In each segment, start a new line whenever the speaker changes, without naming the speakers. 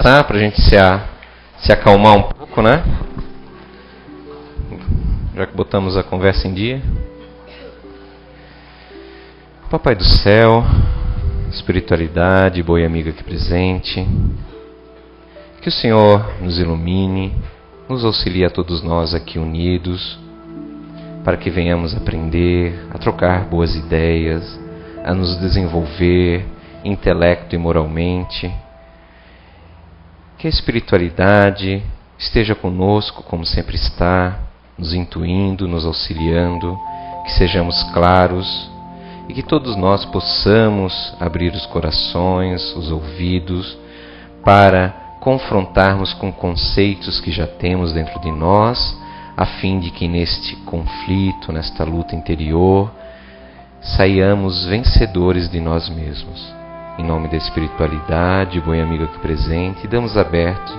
Para a gente se acalmar um pouco, né? Já que botamos a conversa em dia. Papai do céu, espiritualidade, boa e amiga aqui presente, que o Senhor nos ilumine, nos auxilie a todos nós aqui unidos, para que venhamos aprender, a trocar boas ideias, a nos desenvolver intelecto e moralmente. Que a espiritualidade esteja conosco como sempre está, nos intuindo, nos auxiliando, que sejamos claros e que todos nós possamos abrir os corações, os ouvidos, para confrontarmos com conceitos que já temos dentro de nós, a fim de que neste conflito, nesta luta interior, saiamos vencedores de nós mesmos. Em nome da espiritualidade, bom amigo aqui presente, damos aberto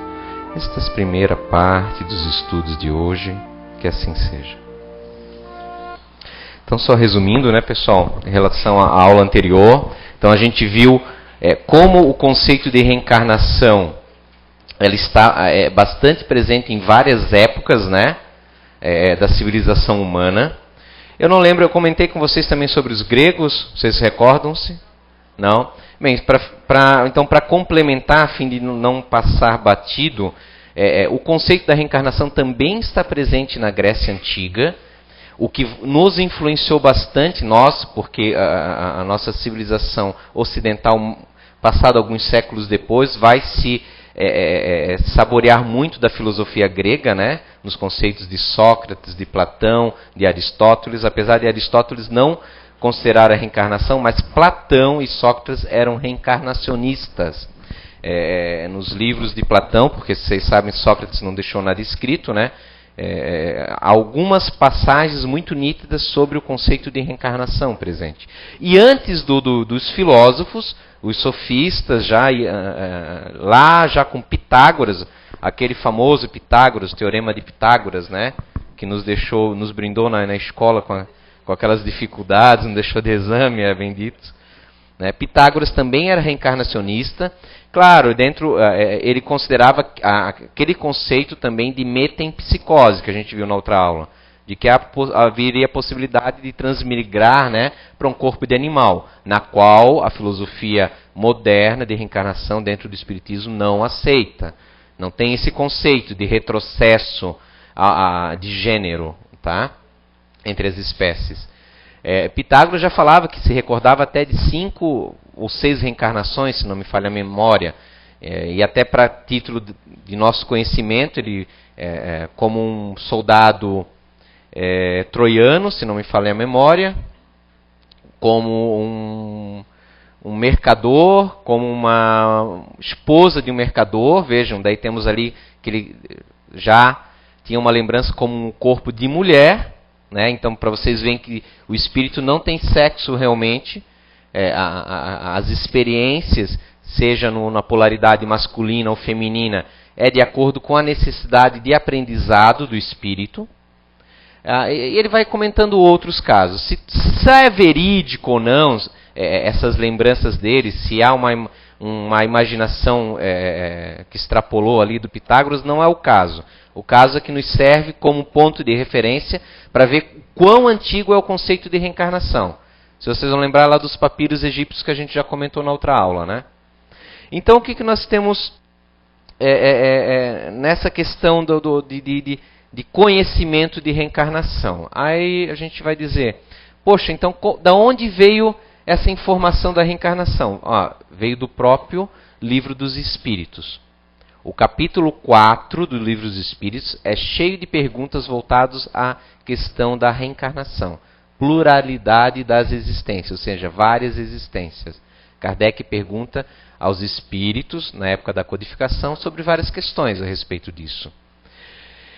esta primeira parte dos estudos de hoje, que assim seja. Então, só resumindo, né, pessoal, em relação à aula anterior, então a gente viu como o conceito de reencarnação ela está bastante presente em várias épocas, né, da civilização humana. Eu não lembro, eu comentei com vocês também sobre os gregos, vocês recordam-se? Não? Bem, então, para complementar, a fim de não passar batido, o conceito da reencarnação também está presente na Grécia Antiga, o que nos influenciou bastante, nós, porque a nossa civilização ocidental, passado alguns séculos depois, vai se saborear muito da filosofia grega, né? Nos conceitos de Sócrates, de Platão, de Aristóteles, apesar de Aristóteles não considerar a reencarnação, mas Platão e Sócrates eram reencarnacionistas. Nos livros de Platão, porque vocês sabem, Sócrates não deixou nada escrito, né? Algumas passagens muito nítidas sobre o conceito de reencarnação presente. E antes dos filósofos, os sofistas, lá com Pitágoras, aquele famoso Pitágoras, teorema de Pitágoras, né? Que nos brindou na escola com aquelas dificuldades, não deixou de exame, bendito. Né? Pitágoras também era reencarnacionista. Claro, ele considerava aquele conceito também de metempsicose, que a gente viu na outra aula, de que haveria a possibilidade de transmigrar, né, para um corpo de animal, na qual a filosofia moderna de reencarnação dentro do espiritismo não aceita. Não tem esse conceito de retrocesso de gênero, tá? Entre as espécies. Pitágoras já falava que se recordava até de 5 ou 6 reencarnações, se não me falha a memória, e até para título de nosso conhecimento, ele, como um soldado troiano, se não me falha a memória, como um mercador, como uma esposa de um mercador, vejam, daí temos ali que ele já tinha uma lembrança como um corpo de mulher, né? Então, para vocês verem que o espírito não tem sexo realmente, as experiências, seja na polaridade masculina ou feminina, é de acordo com a necessidade de aprendizado do espírito. E ele vai comentando outros casos. Se é verídico ou não, essas lembranças dele, se há uma imaginação que extrapolou ali do Pitágoras, não é o caso. O caso é que nos serve como ponto de referência para ver quão antigo é o conceito de reencarnação. Se vocês vão lembrar lá dos papiros egípcios que a gente já comentou na outra aula, né? Então, o que nós temos nessa questão de conhecimento de reencarnação? Aí a gente vai dizer, poxa, então da onde veio essa informação da reencarnação? Veio do próprio Livro dos Espíritos. O capítulo 4 do Livro dos Espíritos é cheio de perguntas voltadas à questão da reencarnação. Pluralidade das existências, ou seja, várias existências. Kardec pergunta aos espíritos, na época da codificação, sobre várias questões a respeito disso.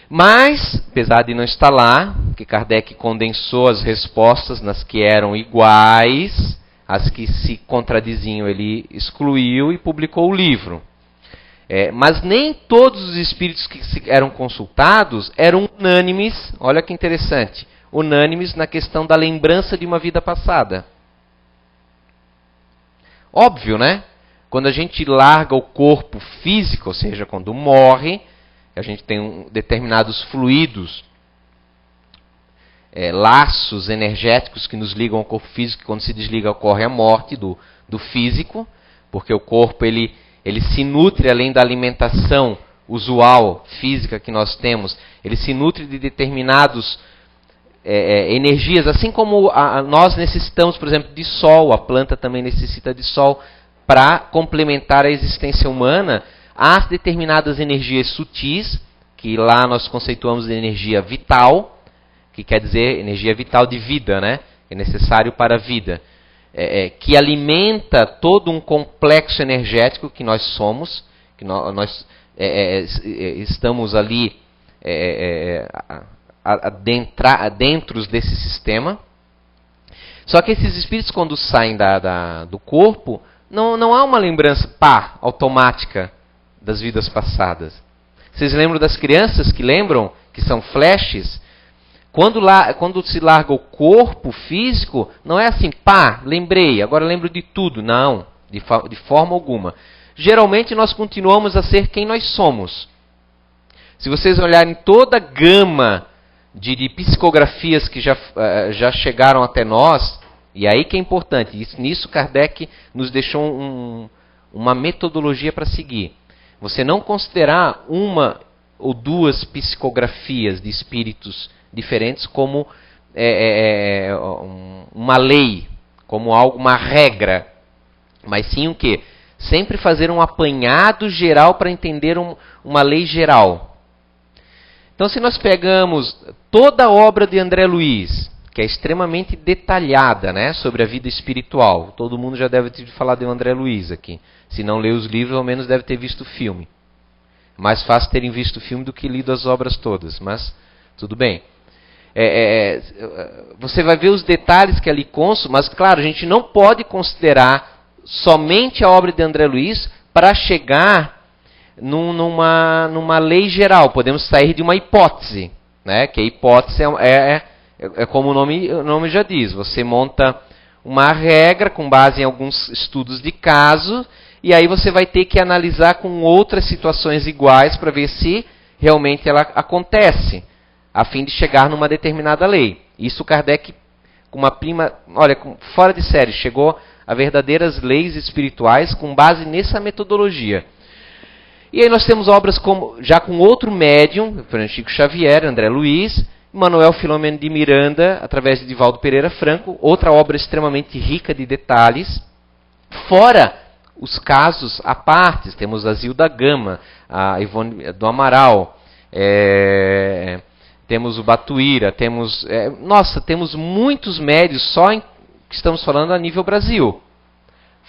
Mas, apesar de não estar lá, que Kardec condensou as respostas nas que eram iguais, as que se contradiziam ele excluiu e publicou o livro. Mas nem todos os espíritos que eram consultados eram unânimes, olha que interessante, unânimes na questão da lembrança de uma vida passada. Óbvio, né? Quando a gente larga o corpo físico, ou seja, quando morre, a gente tem determinados fluidos, laços energéticos que nos ligam ao corpo físico. Quando se desliga, ocorre a morte do físico, porque o corpo ele se nutre, além da alimentação usual, física que nós temos, ele se nutre de determinados energias, assim como nós necessitamos, por exemplo, de sol, a planta também necessita de sol para complementar a existência humana. Há determinadas energias sutis, que lá nós conceituamos de energia vital, que quer dizer energia vital de vida, né? É necessário para a vida, que alimenta todo um complexo energético que nós somos, que nós estamos ali dentro desse sistema. Só que esses espíritos, quando saem do corpo, não há uma lembrança automática das vidas passadas. Vocês lembram das crianças que lembram, que são flashes? Quando se larga o corpo físico, não é assim, lembrei, agora lembro de tudo. Não, de forma alguma. Geralmente nós continuamos a ser quem nós somos. Se vocês olharem toda a gama de psicografias que já chegaram até nós, e aí que é importante, nisso Kardec nos deixou uma metodologia para seguir. Você não considerar uma ou duas psicografias de espíritos diferentes como uma lei, como uma regra, mas sim o quê? Sempre fazer um apanhado geral para entender uma lei geral. Então, se nós pegamos toda a obra de André Luiz, que é extremamente detalhada, né, sobre a vida espiritual, todo mundo já deve ter falado de André Luiz aqui. Se não leu os livros, ao menos deve ter visto o filme. Mais fácil terem visto o filme do que lido as obras todas, mas tudo bem. Você vai ver os detalhes que ali constam, mas claro, a gente não pode considerar somente a obra de André Luiz para chegar numa lei geral. Podemos sair de uma hipótese, né? Que a hipótese é como o nome já diz. Você monta uma regra com base em alguns estudos de caso, e aí você vai ter que analisar com outras situações iguais para ver se realmente ela acontece, a fim de chegar numa determinada lei. Isso Kardec, com uma prima, fora de série, chegou a verdadeiras leis espirituais com base nessa metodologia. E aí nós temos obras já com outro médium, Francisco Xavier, André Luiz, Manuel Filomeno de Miranda, através de Divaldo Pereira Franco, outra obra extremamente rica de detalhes. Fora os casos à parte, temos a Zilda Gama, a Ivone do Amaral, temos o Batuíra, temos muitos médios que estamos falando a nível Brasil.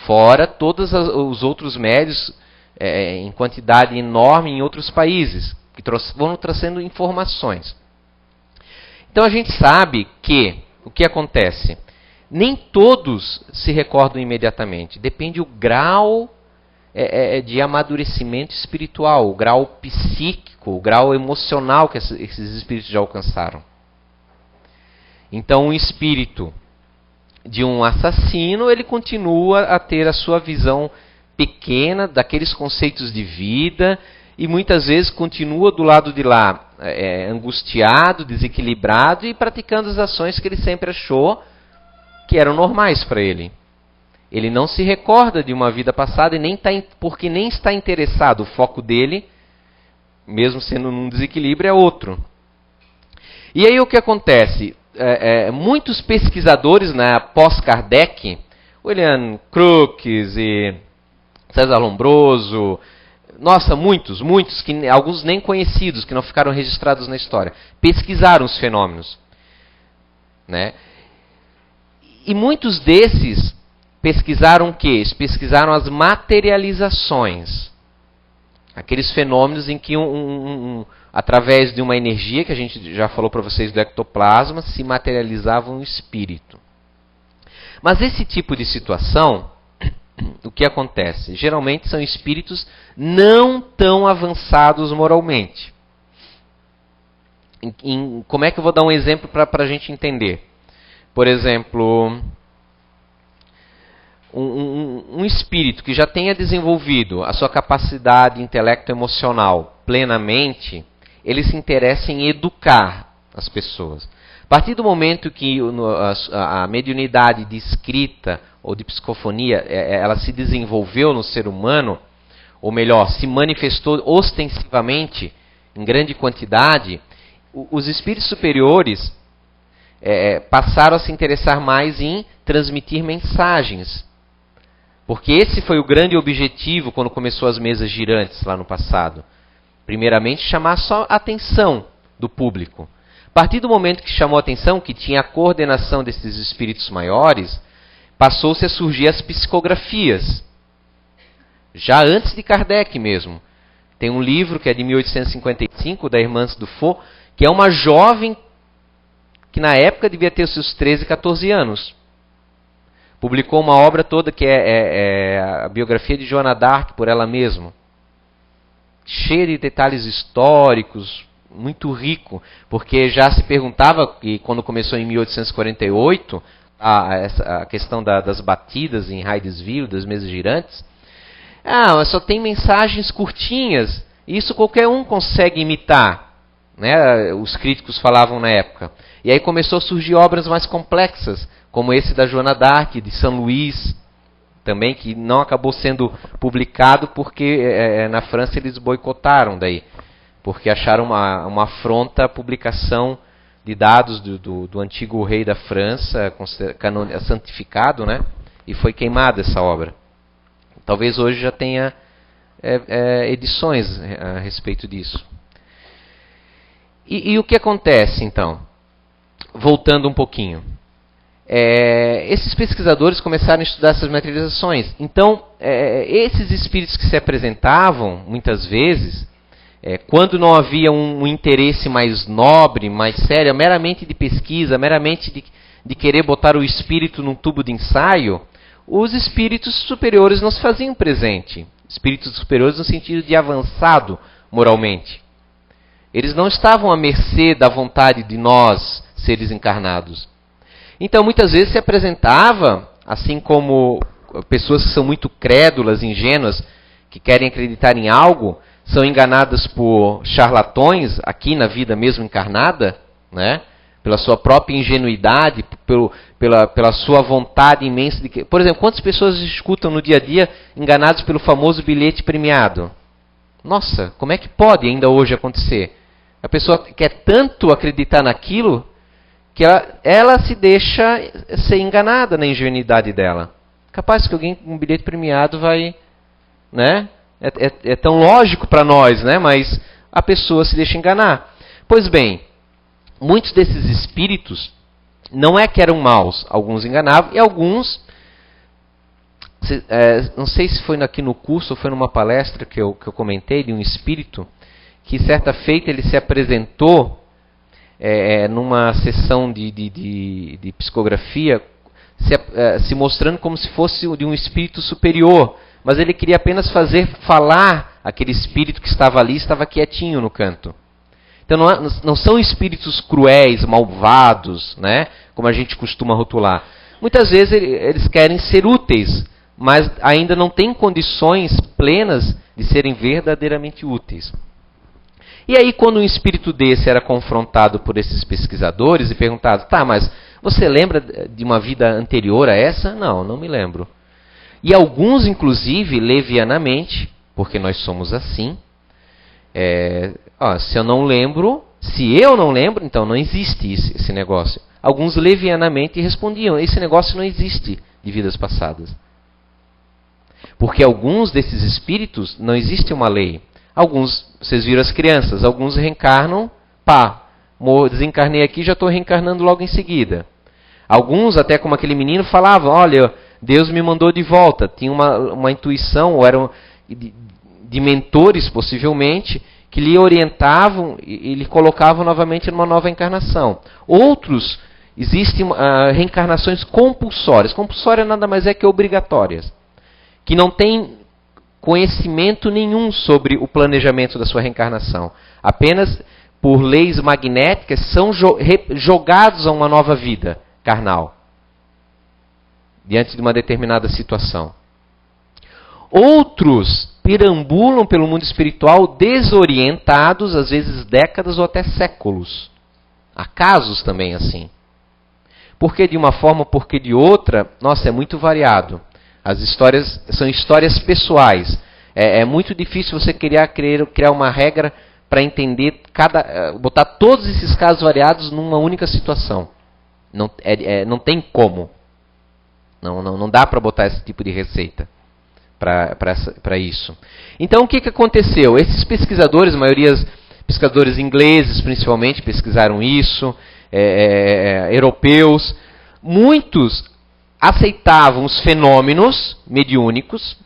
Fora todos os outros médios em quantidade enorme em outros países, que vão trazendo informações. Então a gente sabe que o que acontece? Nem todos se recordam imediatamente. Depende do grau de amadurecimento espiritual, o grau psíquico, o grau emocional que esses espíritos já alcançaram. Então um espírito de um assassino, ele continua a ter a sua visão pequena daqueles conceitos de vida e muitas vezes continua do lado de lá angustiado, desequilibrado e praticando as ações que ele sempre achou que eram normais para ele. Ele não se recorda de uma vida passada e porque nem está interessado. O foco dele, mesmo sendo num desequilíbrio, é outro. E aí o que acontece? Muitos pesquisadores, pós-Kardec, William Crookes e César Lombroso, muitos, alguns nem conhecidos, que não ficaram registrados na história, pesquisaram os fenômenos. Né? E muitos desses pesquisaram o quê? Eles pesquisaram as materializações. Aqueles fenômenos em que através de uma energia, que a gente já falou para vocês do ectoplasma, se materializava um espírito. Mas esse tipo de situação, o que acontece? Geralmente são espíritos não tão avançados moralmente. Como é que eu vou dar um exemplo para a gente entender? Por exemplo, um espírito que já tenha desenvolvido a sua capacidade intelecto-emocional plenamente, ele se interessa em educar as pessoas. A partir do momento que a mediunidade de escrita ou de psicofonia ela se desenvolveu no ser humano, ou melhor, se manifestou ostensivamente em grande quantidade, os espíritos superiores passaram a se interessar mais em transmitir mensagens. Porque esse foi o grande objetivo quando começou as mesas girantes lá no passado. Primeiramente, chamar só a atenção do público. A partir do momento que chamou a atenção, que tinha a coordenação desses espíritos maiores, passou-se a surgir as psicografias. Já antes de Kardec mesmo. Tem um livro que é de 1855, da Hermance Dufault, que é uma jovem que na época devia ter os seus 13, 14 anos. Publicou uma obra toda que é a biografia de Joana d'Arc por ela mesma. Cheia de detalhes históricos, muito rico, porque já se perguntava, e quando começou em 1848, a questão das batidas em Hydesville, das mesas girantes, mas só tem mensagens curtinhas, isso qualquer um consegue imitar, né? Os críticos falavam na época. E aí começou a surgir obras mais complexas, como esse da Joana d'Arc, de São Luís, também, que não acabou sendo publicado porque na França eles boicotaram daí. Porque acharam uma afronta à publicação de dados do antigo rei da França, santificado, né? E foi queimada essa obra. Talvez hoje já tenha edições a respeito disso. E o que acontece, então? Voltando um pouquinho. Esses pesquisadores começaram a estudar essas materializações. Então, esses espíritos que se apresentavam, muitas vezes, quando não havia um interesse mais nobre, mais sério, meramente de pesquisa, meramente de querer botar o espírito num tubo de ensaio, os espíritos superiores não se faziam presente. Espíritos superiores no sentido de avançado moralmente. Eles não estavam à mercê da vontade de nós, seres encarnados. Então, muitas vezes se apresentava, assim como pessoas que são muito crédulas, ingênuas, que querem acreditar em algo, são enganadas por charlatões, aqui na vida mesmo encarnada, né? Pela sua própria ingenuidade, pela sua vontade imensa de... Por exemplo, quantas pessoas escutam no dia a dia enganados pelo famoso bilhete premiado? Nossa, como é que pode ainda hoje acontecer? A pessoa quer tanto acreditar naquilo que ela se deixa ser enganada na ingenuidade dela. Capaz que alguém com um bilhete premiado vai... né? É tão lógico para nós, né? Mas a pessoa se deixa enganar. Pois bem, muitos desses espíritos não é que eram maus. Alguns enganavam e alguns... não sei se foi aqui no curso ou foi numa palestra que eu comentei de um espírito que certa feita ele se apresentou numa sessão de psicografia se mostrando como se fosse de um espírito superior. Mas ele queria apenas fazer falar aquele espírito que estava ali, estava quietinho no canto. Então não são espíritos cruéis, malvados, né? Como a gente costuma rotular. Muitas vezes eles querem ser úteis, mas ainda não têm condições plenas de serem verdadeiramente úteis. E aí, quando um espírito desse era confrontado por esses pesquisadores e perguntado, mas você lembra de uma vida anterior a essa? Não me lembro. E alguns, inclusive, levianamente, porque nós somos assim, se eu não lembro, então não existe esse negócio. Alguns levianamente respondiam, esse negócio não existe de vidas passadas. Porque alguns desses espíritos não existe uma lei. Alguns, vocês viram as crianças, alguns reencarnam, desencarnei aqui, já estou reencarnando logo em seguida. Alguns, até como aquele menino, falavam, olha, Deus me mandou de volta. Tinha uma intuição, ou eram de mentores, possivelmente, que lhe orientavam e lhe colocavam novamente numa nova encarnação. Outros, existem reencarnações compulsórias. Compulsórias nada mais é que obrigatórias. Que não têm conhecimento nenhum sobre o planejamento da sua reencarnação. Apenas por leis magnéticas são jogados a uma nova vida carnal. diante de uma determinada situação. Outros perambulam pelo mundo espiritual desorientados, às vezes décadas ou até séculos. Há casos também assim. Porque de uma forma, porque de outra, nossa, é muito variado. As histórias são histórias pessoais. É muito difícil você criar uma regra para entender, botar todos esses casos variados numa única situação. Não tem como. Não dá para botar esse tipo de receita para isso. Então, o que aconteceu? Esses pesquisadores, a maioria pesquisadores ingleses principalmente, pesquisaram isso, europeus, muitos aceitavam os fenômenos mediúnicos,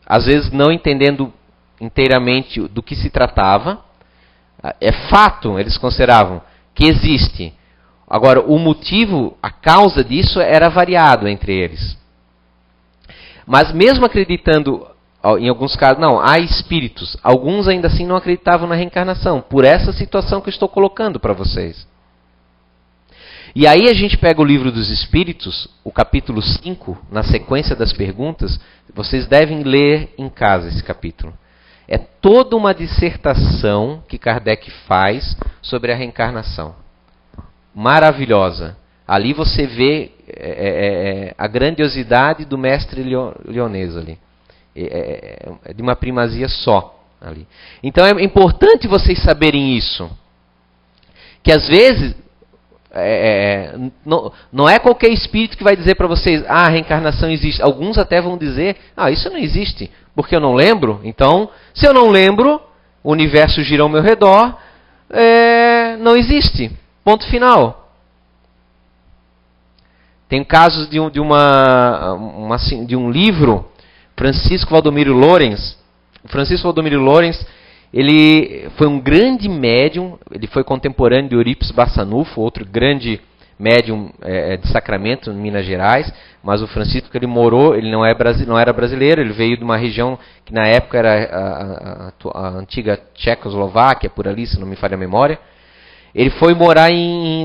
às vezes não entendendo inteiramente do que se tratava. É fato, eles consideravam, que existe. Agora, o motivo, a causa disso era variado entre eles. Mas mesmo acreditando, em alguns casos, não, há espíritos. Alguns ainda assim não acreditavam na reencarnação, por essa situação que eu estou colocando para vocês. E aí a gente pega o Livro dos Espíritos, o capítulo 5, na sequência das perguntas, vocês devem ler em casa esse capítulo. É toda uma dissertação que Kardec faz sobre a reencarnação. Maravilhosa. Ali você vê a grandiosidade do mestre Lyonês ali. É de uma primazia só ali. Então é importante vocês saberem isso. Que às vezes não é qualquer espírito que vai dizer para vocês, a reencarnação existe. Alguns até vão dizer, isso não existe, porque eu não lembro. Então, se eu não lembro, o universo gira ao meu redor, não existe. Ponto final. Tem casos de um livro, Francisco Valdomiro Lorenz. Francisco Valdomiro Lorenz, ele foi um grande médium, ele foi contemporâneo de Eurípides Bassanufo, outro grande médium de Sacramento, em Minas Gerais. Mas o Francisco, ele morou, ele não era brasileiro, ele veio de uma região que na época era a antiga Tchecoslováquia, por ali, se não me falha a memória. Ele foi morar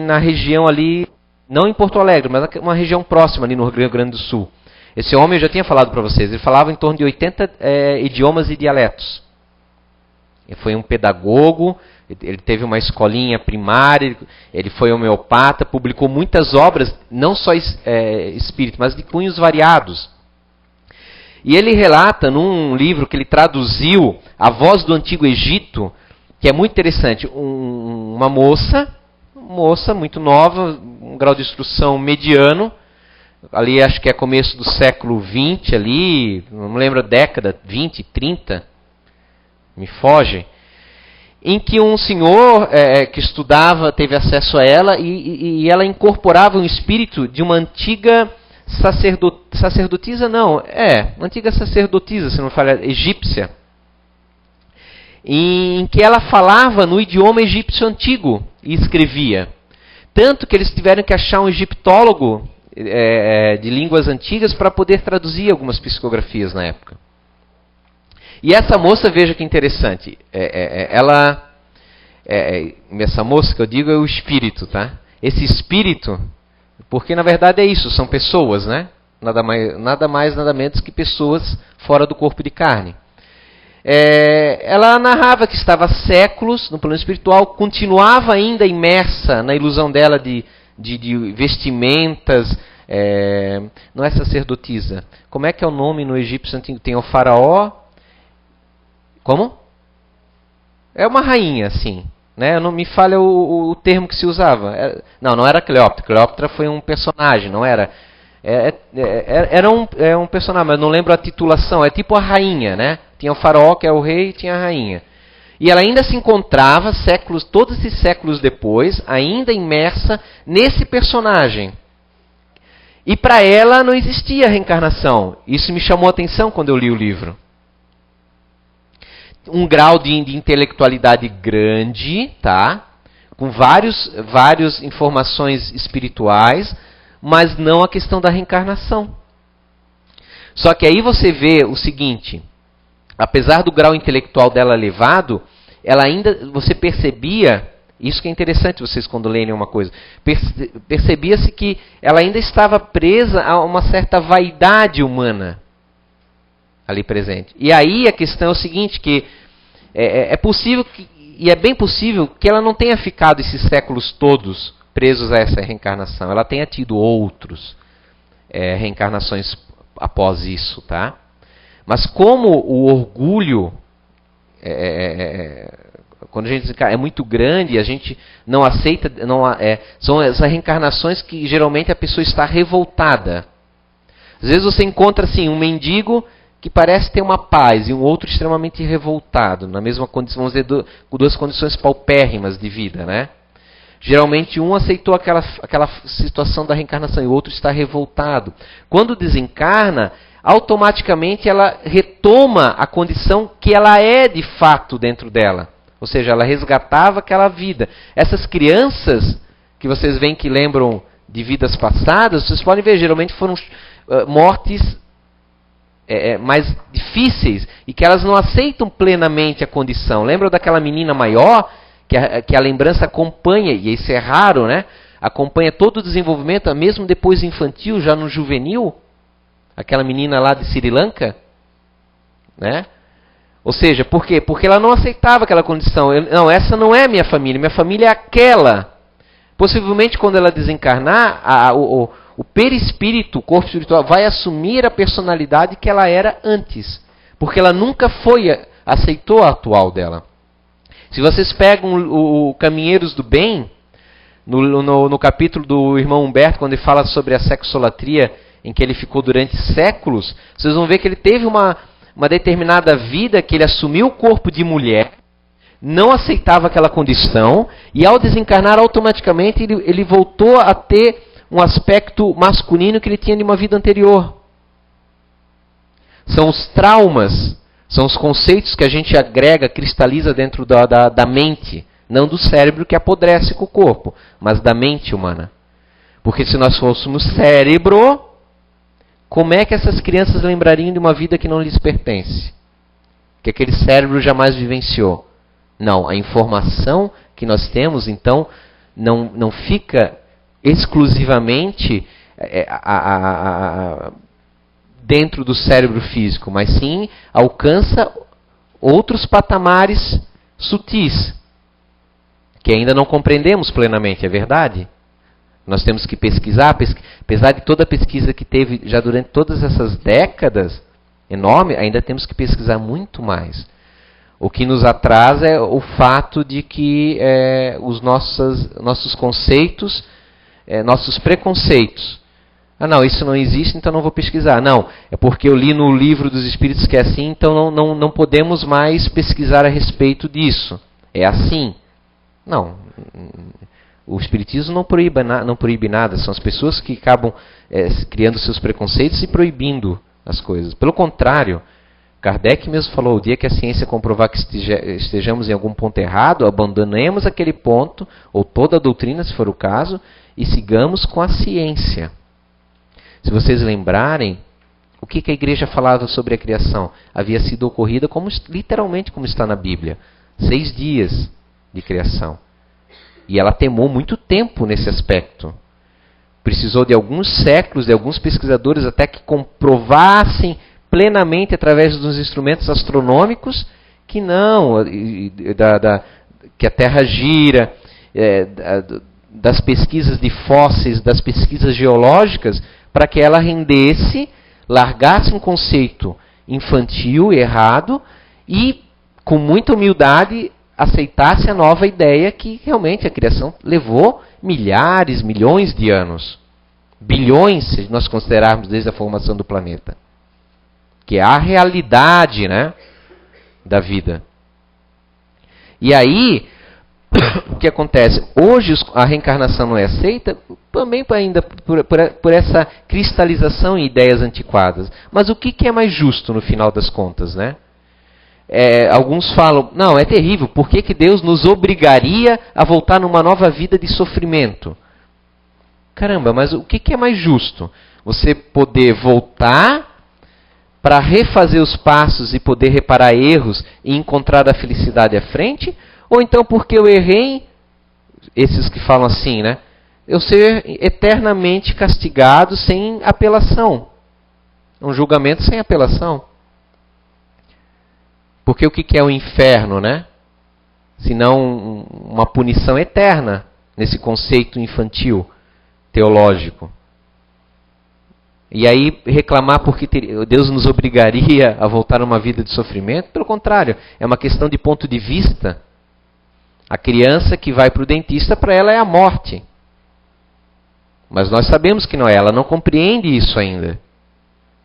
na região ali, não em Porto Alegre, mas uma região próxima ali no Rio Grande do Sul. Esse homem, eu já tinha falado para vocês, ele falava em torno de 80 idiomas e dialetos. Ele foi um pedagogo, ele teve uma escolinha primária, ele foi homeopata, publicou muitas obras, não só espírito, mas de cunhos variados. E ele relata num livro que ele traduziu, A Voz do Antigo Egito, que é muito interessante, uma moça muito nova, um grau de instrução mediano, ali acho que é começo do século XX, ali, não me lembro a década, 20, 30, me foge, em que um senhor que estudava teve acesso a ela e ela incorporava um espírito de uma antiga sacerdotisa, uma antiga sacerdotisa, se não me falha, egípcia, em que ela falava no idioma egípcio antigo e escrevia. Tanto que eles tiveram que achar um egiptólogo de línguas antigas para poder traduzir algumas psicografias na época. E essa moça, veja que interessante, essa moça que eu digo é o espírito, tá? Esse espírito, porque na verdade é isso, são pessoas, né? Nada mais, nada menos que pessoas fora do corpo de carne. Ela narrava que estava há séculos no plano espiritual, continuava ainda imersa na ilusão dela de vestimentas, não é sacerdotisa. Como é que é o nome no egípcio antigo? Tem o faraó. Como? É uma rainha, sim. Né? Não me falha o termo que se usava. Não era Cleópatra. Cleópatra foi um personagem, não era... Era um personagem, mas não lembro a titulação. É tipo a rainha, né? Tinha o faraó, que é o rei, e tinha a rainha. E ela ainda se encontrava, todos esses séculos depois, ainda imersa nesse personagem. E para ela não existia reencarnação. Isso me chamou a atenção quando eu li o livro. Um grau de intelectualidade grande, tá? Com várias informações espirituais, mas não a questão da reencarnação. Só que aí você vê o seguinte, apesar do grau intelectual dela elevado, ela ainda, você percebia Isso que é interessante vocês quando lerem uma coisa. Percebia-se que ela ainda estava presa a uma certa vaidade humana ali presente. E aí a questão é o seguinte, que é possível, e é bem possível, que ela não tenha ficado esses séculos todos presos a essa reencarnação. Ela tenha tido outros reencarnações após isso, tá? Mas como o orgulho quando a gente diz, é muito grande, a gente não aceita, são as reencarnações que geralmente a pessoa está revoltada. Às vezes você encontra assim um mendigo que parece ter uma paz e um outro extremamente revoltado, na mesma condição, vamos dizer, com duas condições paupérrimas de vida, né? Geralmente um aceitou aquela situação da reencarnação e o outro está revoltado. Quando desencarna, automaticamente ela retoma a condição que ela é de fato dentro dela. Ou seja, ela resgatava aquela vida. Essas crianças que vocês veem que lembram de vidas passadas, vocês podem ver, geralmente foram mortes mais difíceis e que elas não aceitam plenamente a condição. Lembram daquela menina maior que a lembrança acompanha, e isso é raro, né? Acompanha todo o desenvolvimento, mesmo depois infantil, já no juvenil? Aquela menina lá de Sri Lanka, né? Ou seja, por quê? Porque ela não aceitava aquela condição. Não, essa não é minha família é aquela. Possivelmente, quando ela desencarnar, o perispírito, o corpo espiritual, vai assumir a personalidade que ela era antes. Porque ela nunca aceitou a atual dela. Se vocês pegam o Caminheiros do Bem, no capítulo do irmão Humberto, quando ele fala sobre a sexolatria, em que ele ficou durante séculos, vocês vão ver que ele teve uma determinada vida que ele assumiu o corpo de mulher, não aceitava aquela condição, e ao desencarnar automaticamente ele voltou a ter um aspecto masculino que ele tinha de uma vida anterior. São os traumas, são os conceitos que a gente agrega, cristaliza dentro da mente, não do cérebro que apodrece com o corpo, mas da mente humana. Porque se nós fôssemos cérebro, como é que essas crianças lembrariam de uma vida que não lhes pertence? Que aquele cérebro jamais vivenciou. Não, a informação que nós temos, então, não fica exclusivamente dentro do cérebro físico, mas sim alcança outros patamares sutis, que ainda não compreendemos plenamente, é verdade? Nós temos que pesquisar, apesar de toda a pesquisa que teve já durante todas essas décadas, enorme, ainda temos que pesquisar muito mais. O que nos atrasa é o fato de que os nossos conceitos, nossos preconceitos. Ah, não, isso não existe, então não vou pesquisar. Não, é porque eu li no livro dos Espíritos que é assim, então não podemos mais pesquisar a respeito disso. É assim. Não. O Espiritismo não proíbe nada, são as pessoas que acabam criando seus preconceitos e proibindo as coisas. Pelo contrário, Kardec mesmo falou, o dia que a ciência comprovar que estejamos em algum ponto errado, abandonemos aquele ponto, ou toda a doutrina, se for o caso, e sigamos com a ciência. Se vocês lembrarem, o que a igreja falava sobre a criação? Havia sido ocorrida literalmente como está na Bíblia. 6 dias de criação. E ela temou muito tempo nesse aspecto. Precisou de alguns séculos, de alguns pesquisadores, até que comprovassem plenamente, através dos instrumentos astronômicos, que não, que a Terra gira, das pesquisas de fósseis, das pesquisas geológicas, para que ela largasse um conceito infantil, errado, e, com muita humildade, aceitasse a nova ideia que realmente a criação levou milhares, milhões de anos. Bilhões, se nós considerarmos desde a formação do planeta. Que é a realidade, né, da vida. E aí, o que acontece? Hoje a reencarnação não é aceita também ainda por essa cristalização em ideias antiquadas. Mas o que é mais justo no final das contas, né? Alguns falam, não, é terrível, por que Deus nos obrigaria a voltar numa nova vida de sofrimento? Caramba, mas o que é mais justo? Você poder voltar para refazer os passos e poder reparar erros e encontrar a felicidade à frente? Ou então, porque eu errei, esses que falam assim, né? Eu ser eternamente castigado sem apelação. Um julgamento sem apelação. Porque o que é o inferno, né? Senão uma punição eterna, nesse conceito infantil, teológico. E aí reclamar porque Deus nos obrigaria a voltar a uma vida de sofrimento? Pelo contrário, é uma questão de ponto de vista. A criança que vai para o dentista, para ela é a morte. Mas nós sabemos que não é, ela não compreende isso ainda.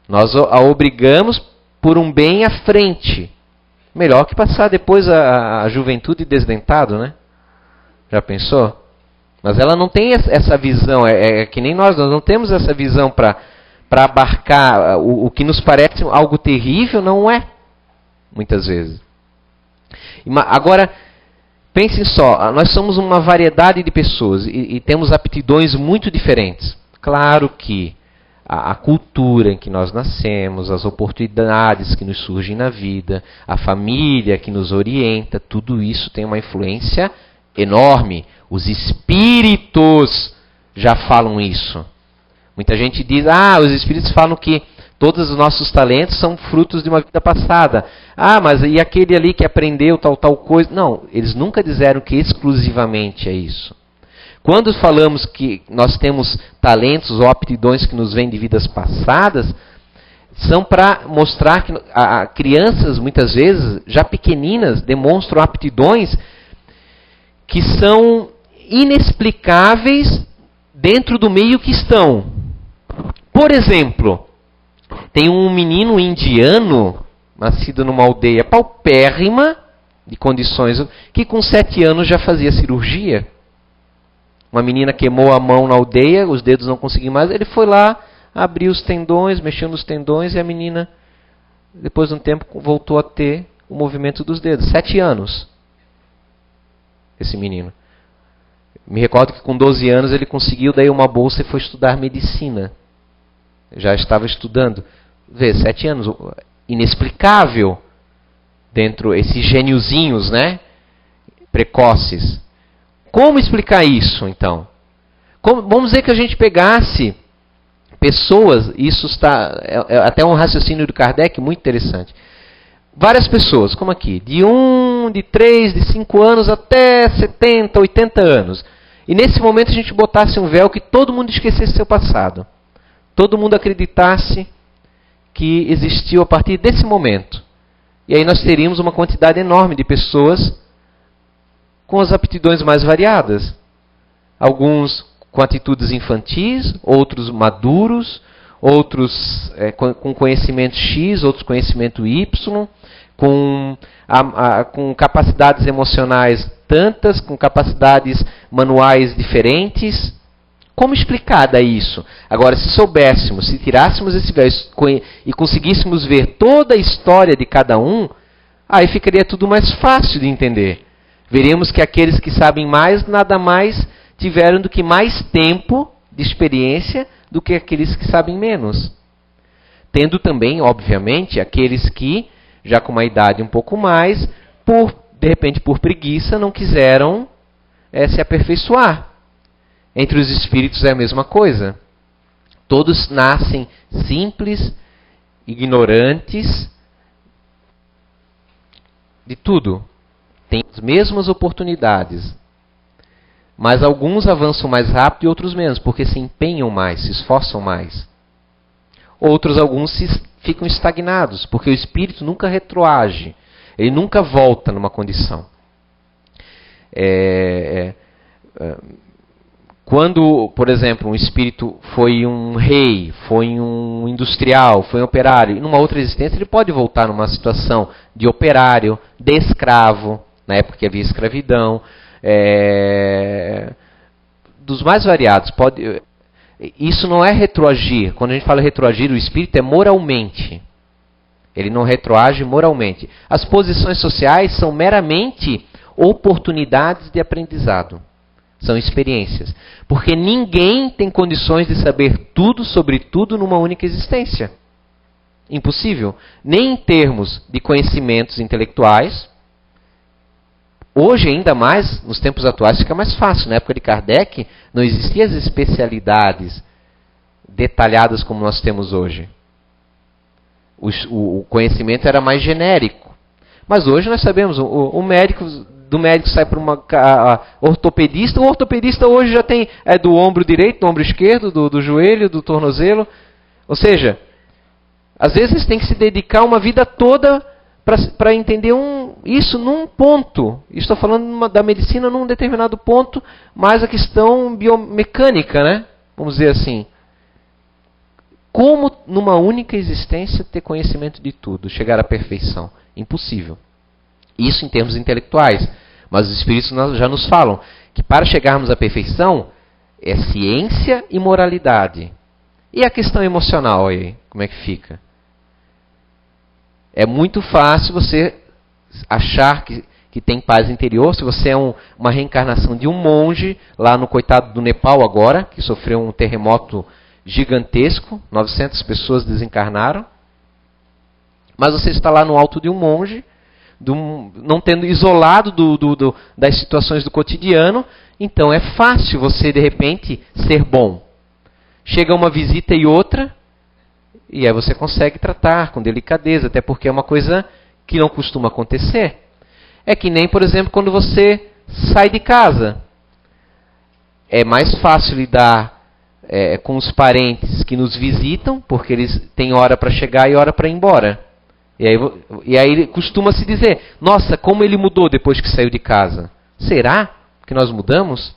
Nós a obrigamos por um bem à frente. Melhor que passar depois a juventude desdentado, né? Já pensou? Mas ela não tem essa visão, é que nem nós não temos essa visão para abarcar o que nos parece algo terrível, não é, muitas vezes. Agora, pensem só, nós somos uma variedade de pessoas e temos aptidões muito diferentes. Claro que a cultura em que nós nascemos, as oportunidades que nos surgem na vida, a família que nos orienta, tudo isso tem uma influência enorme. Os espíritos já falam isso. Muita gente diz, os espíritos falam que todos os nossos talentos são frutos de uma vida passada. Mas e aquele ali que aprendeu tal coisa? Não, eles nunca disseram que exclusivamente é isso. Quando falamos que nós temos talentos ou aptidões que nos vêm de vidas passadas, são para mostrar que crianças, muitas vezes, já pequeninas, demonstram aptidões que são inexplicáveis dentro do meio que estão. Por exemplo, tem um menino indiano, nascido numa aldeia paupérrima, de condições, que com 7 anos já fazia cirurgia. Uma menina queimou a mão na aldeia, os dedos não conseguiam mais, ele foi lá, abriu os tendões, mexeu nos tendões, e a menina, depois de um tempo, voltou a ter o movimento dos dedos. 7 anos, esse menino. Me recordo que com 12 anos ele conseguiu daí uma bolsa e foi estudar medicina. Já estava estudando. Vê, 7 anos, inexplicável dentro esses gêniozinhos, né? Precoces. Como explicar isso, então? Vamos dizer que a gente pegasse pessoas, isso está até um raciocínio do Kardec muito interessante. Várias pessoas, como aqui, de 1, de 3, de 5 anos até 70, 80 anos. E nesse momento a gente botasse um véu que todo mundo esquecesse seu passado. Todo mundo acreditasse que existiu a partir desse momento. E aí nós teríamos uma quantidade enorme de pessoas com as aptidões mais variadas. Alguns com atitudes infantis, outros maduros, outros com conhecimento X, outros conhecimento Y, com capacidades emocionais tantas, com capacidades manuais diferentes. Como explicar daí isso? Agora, se soubéssemos, se tirássemos esse véu e conseguíssemos ver toda a história de cada um, aí ficaria tudo mais fácil de entender. Veremos que aqueles que sabem mais, nada mais tiveram do que mais tempo de experiência do que aqueles que sabem menos. Tendo também, obviamente, aqueles que, já com uma idade um pouco mais, de repente por preguiça, não quiseram se aperfeiçoar. Entre os espíritos é a mesma coisa. Todos nascem simples, ignorantes de tudo. Têm as mesmas oportunidades. Mas alguns avançam mais rápido e outros menos, porque se empenham mais, se esforçam mais. Alguns ficam estagnados, porque o espírito nunca retroage. Ele nunca volta numa condição. Quando, por exemplo, um espírito foi um rei, foi um industrial, foi um operário, e numa outra existência ele pode voltar numa situação de operário, de escravo, na época que havia escravidão, dos mais variados. Isso não é retroagir. Quando a gente fala retroagir, o espírito é moralmente. Ele não retroage moralmente. As posições sociais são meramente oportunidades de aprendizado. São experiências. Porque ninguém tem condições de saber tudo sobre tudo numa única existência. Impossível. Nem em termos de conhecimentos intelectuais, Hoje, ainda mais, nos tempos atuais, fica mais fácil. Na época de Kardec, não existiam as especialidades detalhadas como nós temos hoje. O conhecimento era mais genérico. Mas hoje nós sabemos, do médico sai para uma ortopedista. O ortopedista hoje já tem do ombro direito, do ombro esquerdo, do joelho, do tornozelo. Ou seja, às vezes tem que se dedicar uma vida toda para entender isso num ponto. Estou falando da medicina num determinado ponto, mas a questão biomecânica, né? Vamos dizer assim. Como numa única existência ter conhecimento de tudo, chegar à perfeição? Impossível. Isso em termos intelectuais. Mas os Espíritos já nos falam que para chegarmos à perfeição é ciência e moralidade. E a questão emocional aí, como é que fica? É muito fácil você achar que tem paz interior se você é uma reencarnação de um monge lá no coitado do Nepal agora, que sofreu um terremoto gigantesco, 900 pessoas desencarnaram. Mas você está lá no alto de um monge, não tendo isolado das situações do cotidiano, então é fácil você, de repente, ser bom. Chega uma visita e outra, e aí você consegue tratar com delicadeza, até porque é uma coisa que não costuma acontecer. É que nem, por exemplo, quando você sai de casa. É mais fácil lidar com os parentes que nos visitam, porque eles têm hora para chegar e hora para ir embora. E aí costuma-se dizer, nossa, como ele mudou depois que saiu de casa. Será que nós mudamos?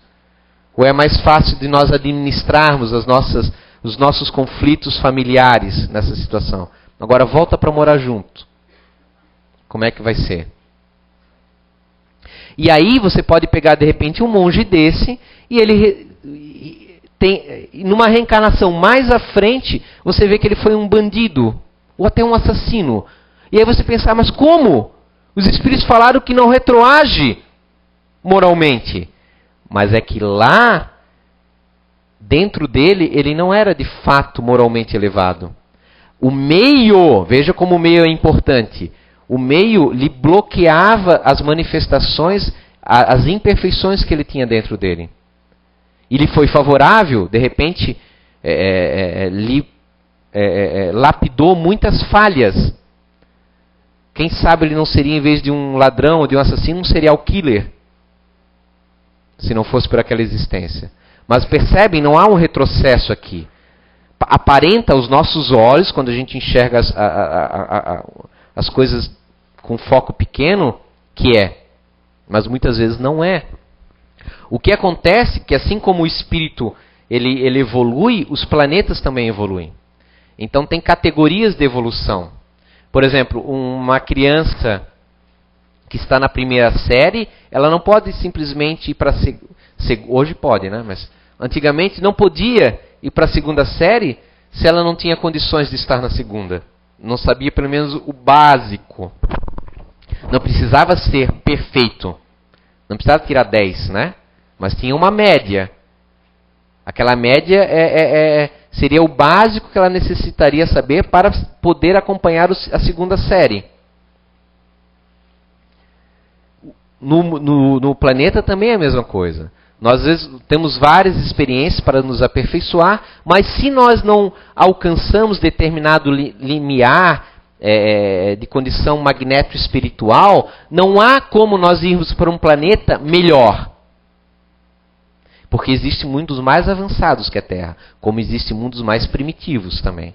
Ou é mais fácil de nós administrarmos os nossos conflitos familiares nessa situação? Agora volta para morar junto. Como é que vai ser? E aí você pode pegar de repente um monge desse e ele tem, numa reencarnação mais à frente, você vê que ele foi um bandido ou até um assassino. E aí você pensa, mas como? Os Espíritos falaram que não retroage moralmente. Mas é que lá, dentro dele, ele não era de fato moralmente elevado. O meio, veja como o meio é importante. O meio lhe bloqueava as manifestações, as imperfeições que ele tinha dentro dele. E lhe foi favorável, de repente, lapidou muitas falhas. Quem sabe ele não seria, em vez de um ladrão ou de um assassino, um serial killer. Se não fosse por aquela existência. Mas percebem, não há um retrocesso aqui. Aparenta aos nossos olhos, quando a gente enxerga as coisas com foco pequeno, que é. Mas muitas vezes não é. O que acontece é que assim como o espírito ele evolui, os planetas também evoluem. Então tem categorias de evolução. Por exemplo, uma criança que está na primeira série, ela não pode simplesmente ir para hoje pode, né? Mas antigamente não podia ir para a segunda série se ela não tinha condições de estar na segunda. Não sabia pelo menos o básico. Não precisava ser perfeito. Não precisava tirar 10, né? Mas tinha uma média. Aquela média seria o básico que ela necessitaria saber para poder acompanhar a segunda série. No planeta também é a mesma coisa. Nós, às vezes, temos várias experiências para nos aperfeiçoar, mas se nós não alcançamos determinado limiar de condição magneto-espiritual, não há como nós irmos para um planeta melhor. Porque existem mundos mais avançados que a Terra, como existem mundos mais primitivos também.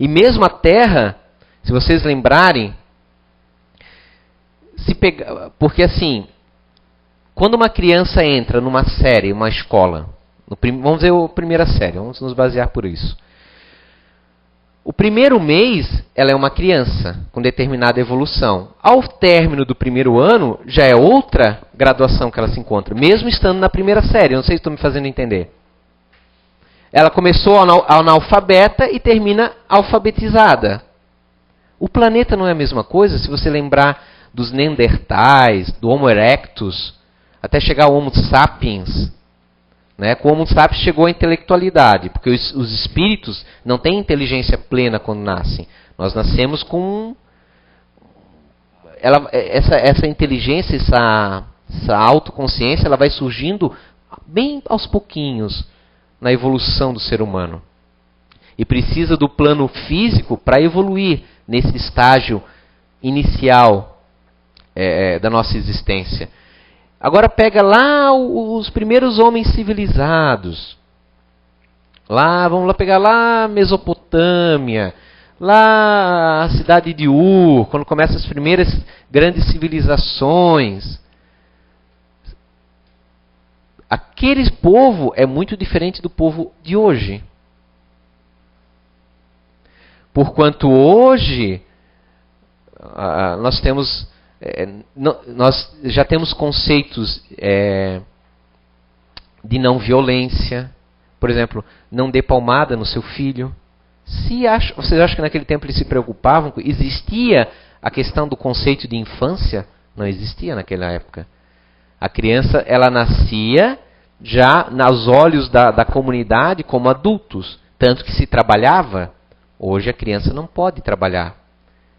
E mesmo a Terra, se vocês lembrarem, porque assim, quando uma criança entra numa série, uma escola, vamos ver a primeira série, vamos nos basear por isso. O primeiro mês, ela é uma criança com determinada evolução. Ao término do primeiro ano, já é outra graduação que ela se encontra, mesmo estando na primeira série. Eu não sei se estou me fazendo entender. Ela começou analfabeta e termina alfabetizada. O planeta não é a mesma coisa, se você lembrar dos Neandertais, do Homo erectus, até chegar ao Homo sapiens. Né? Com o Homo sapiens chegou à intelectualidade, porque os espíritos não têm inteligência plena quando nascem. Nós nascemos com essa inteligência, essa autoconsciência, ela vai surgindo bem aos pouquinhos na evolução do ser humano. E precisa do plano físico para evoluir nesse estágio inicial da nossa existência. Agora pega lá os primeiros homens civilizados. Vamos lá pegar lá Mesopotâmia, lá a cidade de Ur, quando começam as primeiras grandes civilizações. Aquele povo é muito diferente do povo de hoje. Porquanto hoje nós já temos conceitos de não violência. Por exemplo, não dê palmada no seu filho. Vocês acham que naquele tempo eles se preocupavam? Existia a questão do conceito de infância? Não existia naquela época. A criança, ela nascia já nos olhos da comunidade como adultos. Tanto que se trabalhava. Hoje a criança não pode trabalhar.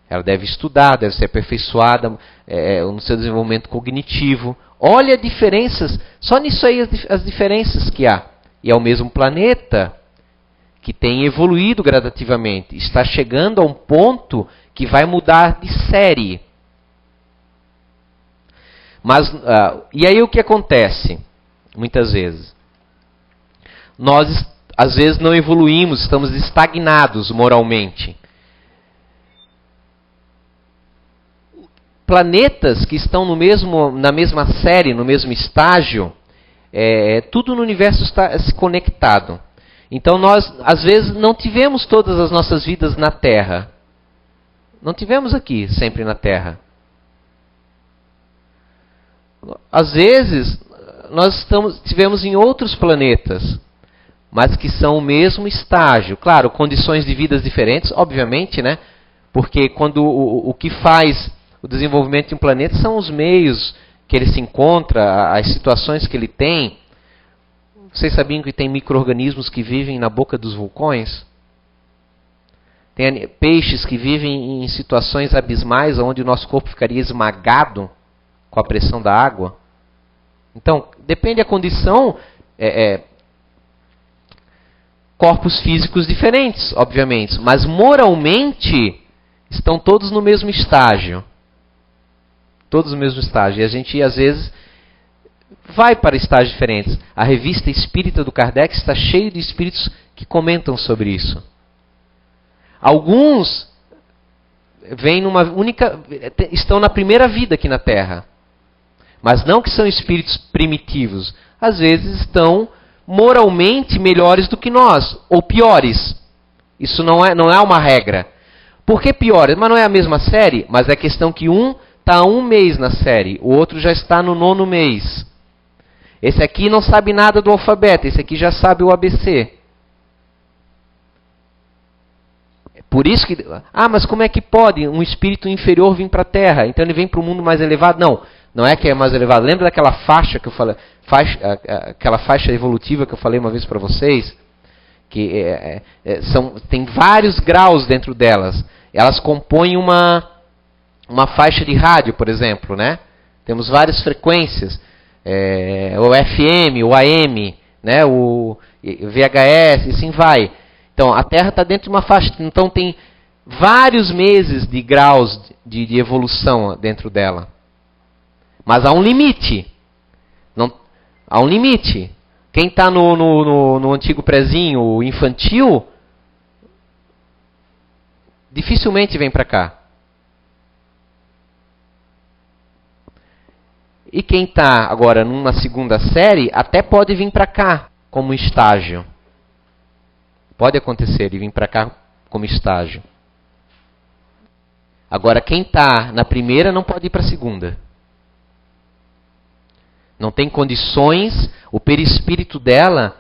Ela deve estudar, deve ser aperfeiçoada no seu desenvolvimento cognitivo. Olha as diferenças, só nisso aí as diferenças que há. E é o mesmo planeta que tem evoluído gradativamente. Está chegando a um ponto que vai mudar de série. Mas, e aí o que acontece? Muitas vezes. Nós, às vezes, não evoluímos, estamos estagnados moralmente. Planetas que estão na mesma série, no mesmo estágio, tudo no universo está se conectado. Então nós, às vezes, não tivemos todas as nossas vidas na Terra. Não tivemos aqui, sempre na Terra. Às vezes, nós tivemos em outros planetas, mas que são o mesmo estágio. Claro, condições de vidas diferentes, obviamente, né? Porque quando o que faz o desenvolvimento de um planeta são os meios que ele se encontra, as situações que ele tem. Vocês sabiam que tem micro-organismos que vivem na boca dos vulcões? Tem peixes que vivem em situações abismais, onde o nosso corpo ficaria esmagado com a pressão da água. Então, depende da condição, corpos físicos diferentes, obviamente, mas moralmente estão todos no mesmo estágio. Todos no mesmo estágio. E a gente, às vezes, vai para estágios diferentes. A revista Espírita do Kardec está cheia de espíritos que comentam sobre isso. Alguns estão na primeira vida aqui na Terra. Mas não que são espíritos primitivos. Às vezes estão moralmente melhores do que nós, ou piores. Isso não é uma regra. Por que piores? Mas não é a mesma série, mas é questão que um está há 1 mês na série, o outro já está no 9º mês. Esse aqui não sabe nada do alfabeto, esse aqui já sabe o ABC. Por isso que... mas como é que pode um espírito inferior vir para a Terra? Então ele vem para o mundo mais elevado? Não é que é mais elevado. Lembra daquela faixa que eu falei, aquela faixa evolutiva que eu falei uma vez para vocês? Que tem vários graus dentro delas. Elas compõem uma faixa de rádio, por exemplo, né? Temos várias frequências. O FM, o AM, né? O VHS, e assim vai. Então, a Terra está dentro de uma faixa. Então, tem vários meses de graus de evolução dentro dela. Mas há um limite. Há um limite. Quem está no antigo prezinho, o infantil, dificilmente vem para cá. E quem está agora numa segunda série, até pode vir para cá como estágio. Pode acontecer de vir para cá como estágio. Agora, quem está na primeira não pode ir para a segunda. Não tem condições, o perispírito dela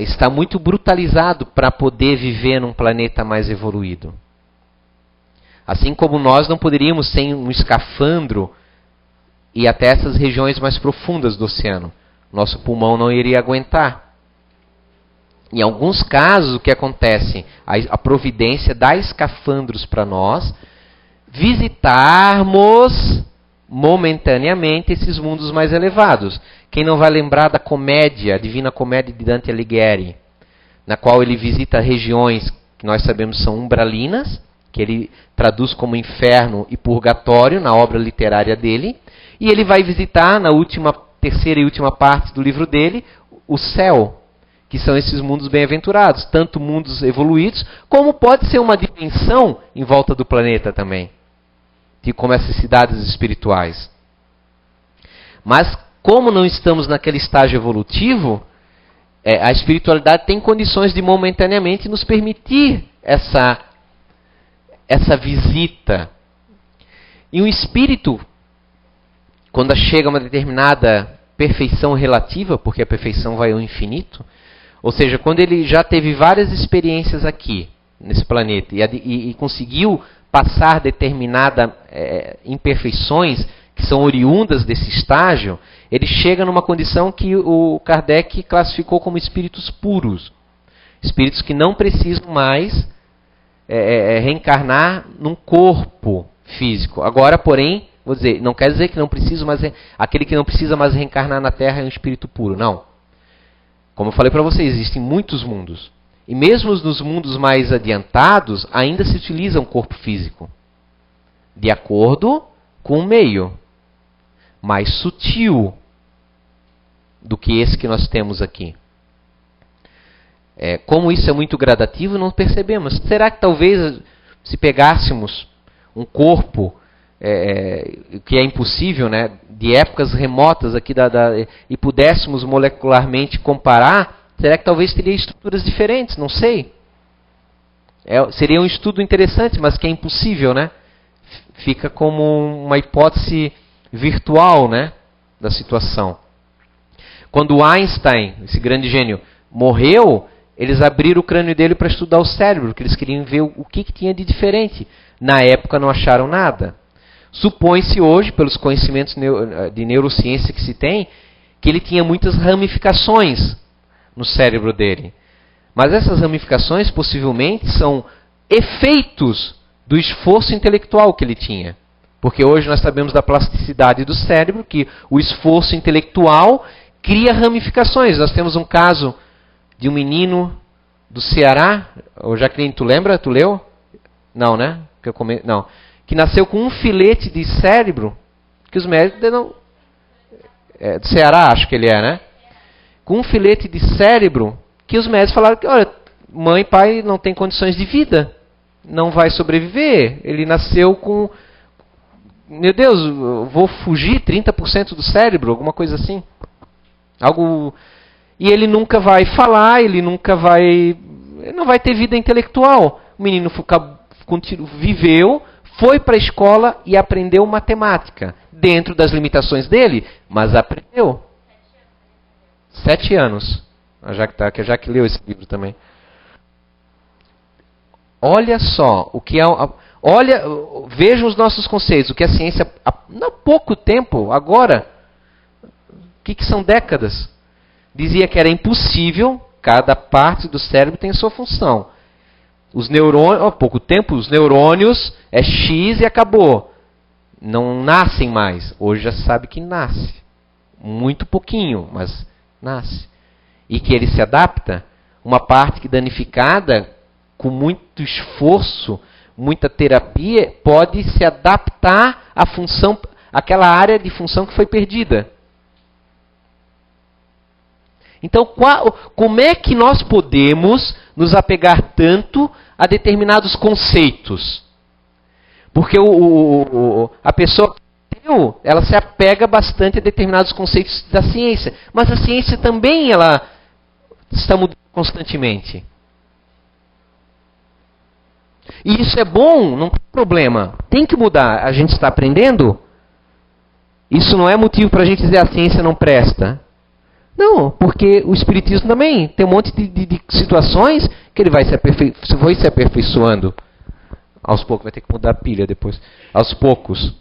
está muito brutalizado para poder viver num planeta mais evoluído. Assim como nós não poderíamos, sem um escafandro, ir até essas regiões mais profundas do oceano. Nosso pulmão não iria aguentar. Em alguns casos, o que acontece? A providência dá escafandros para nós, visitarmos momentaneamente esses mundos mais elevados. Quem não vai lembrar da comédia, a Divina Comédia de Dante Alighieri, na qual ele visita regiões que nós sabemos são umbralinas, que ele traduz como inferno e purgatório na obra literária dele, e ele vai visitar, na terceira e última parte do livro dele, o céu, que são esses mundos bem-aventurados, tanto mundos evoluídos, como pode ser uma dimensão em volta do planeta também, como essas cidades espirituais. Mas, como não estamos naquele estágio evolutivo, a espiritualidade tem condições de momentaneamente nos permitir essa visita. E o espírito, quando chega a uma determinada perfeição relativa, porque a perfeição vai ao infinito, ou seja, quando ele já teve várias experiências aqui, nesse planeta, e conseguiu passar determinadas imperfeições que são oriundas desse estágio, ele chega numa condição que o Kardec classificou como espíritos puros. Espíritos que não precisam mais reencarnar num corpo físico. Agora, porém, vou dizer, não quer dizer que não precisa, mas aquele que não precisa mais reencarnar na Terra é um espírito puro. Não. Como eu falei para vocês, existem muitos mundos. E mesmo nos mundos mais adiantados, ainda se utiliza um corpo físico. De acordo com o meio. Mais sutil do que esse que nós temos aqui. Como isso é muito gradativo, não percebemos. Será que talvez, se pegássemos um corpo, que é impossível, né, de épocas remotas aqui e pudéssemos molecularmente comparar, será que talvez teria estruturas diferentes? Não sei. Seria um estudo interessante, mas que é impossível, né? Fica como uma hipótese virtual, né, da situação. Quando Einstein, esse grande gênio, morreu, eles abriram o crânio dele para estudar o cérebro, porque eles queriam ver o que tinha de diferente. Na época não acharam nada. Supõe-se hoje, pelos conhecimentos de neurociência que se tem, que ele tinha muitas ramificações no cérebro dele. Mas essas ramificações possivelmente são efeitos do esforço intelectual que ele tinha. Porque hoje nós sabemos da plasticidade do cérebro, que o esforço intelectual cria ramificações. Nós temos um caso de um menino do Ceará, o Jacqueline, tu lembra? Tu leu? Não, né? Não. Que nasceu com um filete de cérebro, que os médicos deram... do Ceará, acho que ele é, né? Com um filete de cérebro, que os médicos falaram que, olha, mãe e pai não têm condições de vida, não vai sobreviver. Ele nasceu com... Meu Deus, eu vou fugir 30% do cérebro, alguma coisa assim. Algo... E ele nunca vai falar, ele não vai ter vida intelectual. O menino viveu, foi para a escola e aprendeu matemática. Dentro das limitações dele, mas aprendeu. 7 anos. A Jaque leu esse livro também. Olha só, o que é... vejam os nossos conceitos. O que a ciência, há pouco tempo, agora, o que são décadas? Dizia que era impossível, cada parte do cérebro tem sua função. Os neurônios, há pouco tempo, os neurônios é X e acabou. Não nascem mais. Hoje já se sabe que nasce. Muito pouquinho, mas nasce. E que ele se adapta. Uma parte que danificada, com muito esforço, muita terapia, pode se adaptar à função, àquela área de função que foi perdida. Então, como é que nós podemos nos apegar tanto a determinados conceitos? Porque a pessoa, ela se apega bastante a determinados conceitos da ciência. Mas a ciência também ela está mudando constantemente. E isso é bom, não tem problema. Tem que mudar. A gente está aprendendo. Isso não é motivo para a gente dizer a ciência não presta. Não, porque o Espiritismo também tem um monte de situações que ele vai se aperfeiçoando. Aos poucos, vai ter que mudar a pilha depois. Aos poucos.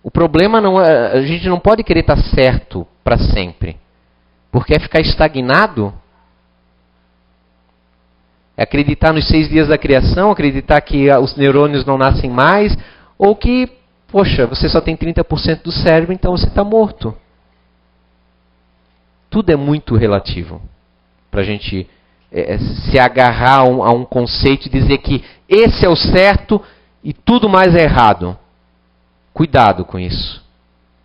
O problema não é... A gente não pode querer estar certo para sempre. Porque é ficar estagnado. É acreditar nos 6 dias da criação, acreditar que os neurônios não nascem mais, ou que, poxa, você só tem 30% do cérebro, então você está morto. Tudo é muito relativo para a gente se agarrar a um conceito e dizer que esse é o certo e tudo mais é errado. Cuidado com isso.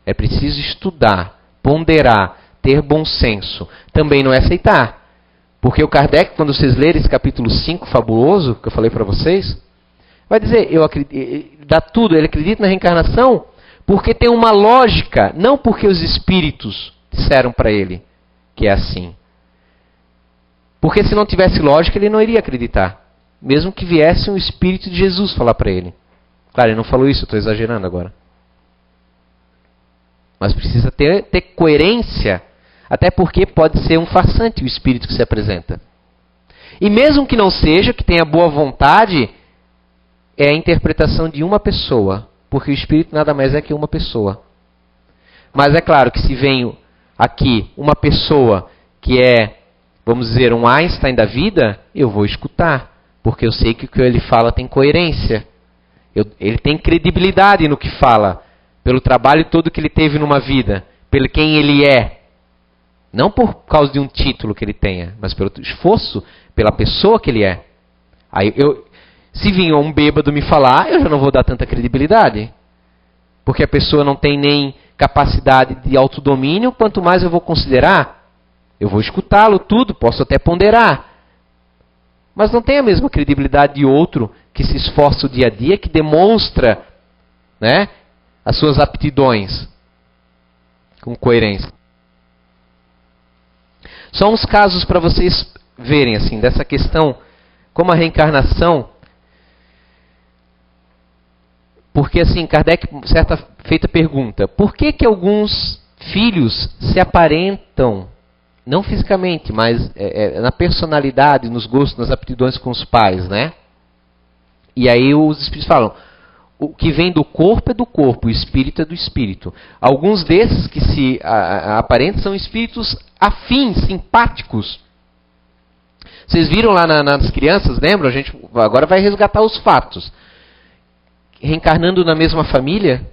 É preciso estudar, ponderar, ter bom senso. Também não é aceitar. Porque o Kardec, quando vocês lerem esse capítulo 5 fabuloso, que eu falei para vocês, vai dizer, dá tudo, ele acredita na reencarnação porque tem uma lógica, não porque os espíritos disseram para ele que é assim. Porque se não tivesse lógica, ele não iria acreditar. Mesmo que viesse um espírito de Jesus falar para ele. Claro, ele não falou isso, eu estou exagerando agora. Mas precisa ter coerência, até porque pode ser um farsante o espírito que se apresenta. E mesmo que não seja, que tenha boa vontade, é a interpretação de uma pessoa. Porque o espírito nada mais é que uma pessoa. Mas é claro que se vem aqui uma pessoa que é, vamos dizer, um Einstein da vida, eu vou escutar. Porque eu sei que o que ele fala tem coerência. Ele tem credibilidade no que fala. Pelo trabalho todo que ele teve numa vida. Pelo quem ele é. Não por causa de um título que ele tenha. Mas pelo esforço, pela pessoa que ele é. Aí se vir um bêbado me falar, eu já não vou dar tanta credibilidade. Porque a pessoa não tem nem capacidade de autodomínio, quanto mais eu vou considerar. Eu vou escutá-lo tudo, posso até ponderar. Mas não tem a mesma credibilidade de outro que se esforça o dia a dia, que demonstra, né, as suas aptidões com coerência. Só uns casos para vocês verem assim dessa questão, como a reencarnação. Porque assim, Kardec, certa feita pergunta, por que alguns filhos se aparentam, não fisicamente, mas na personalidade, nos gostos, nas aptidões com os pais, né? E aí os espíritos falam, o que vem do corpo é do corpo, o espírito é do espírito. Alguns desses que se aparentam são espíritos afins, simpáticos. Vocês viram lá nas crianças, lembram? A gente agora vai resgatar os fatos. Reencarnando na mesma família,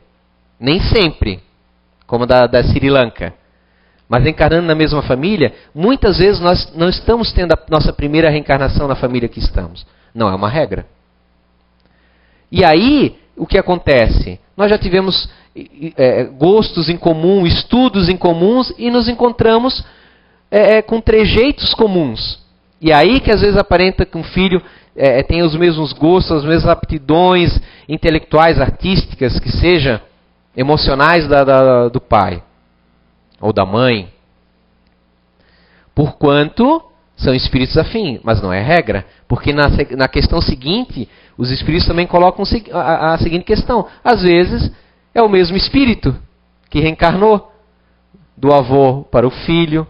nem sempre, como da Sri Lanka. Mas reencarnando na mesma família, muitas vezes nós não estamos tendo a nossa primeira reencarnação na família que estamos. Não é uma regra. E aí, o que acontece? Nós já tivemos gostos em comum, estudos em comuns e nos encontramos com trejeitos comuns. E aí que às vezes aparenta que um filho tem os mesmos gostos, as mesmas aptidões intelectuais, artísticas, que seja, emocionais do pai ou da mãe. Porquanto são espíritos afins, mas não é regra. Porque na questão seguinte, os espíritos também colocam a seguinte questão. Às vezes é o mesmo espírito que reencarnou do avô para o filho,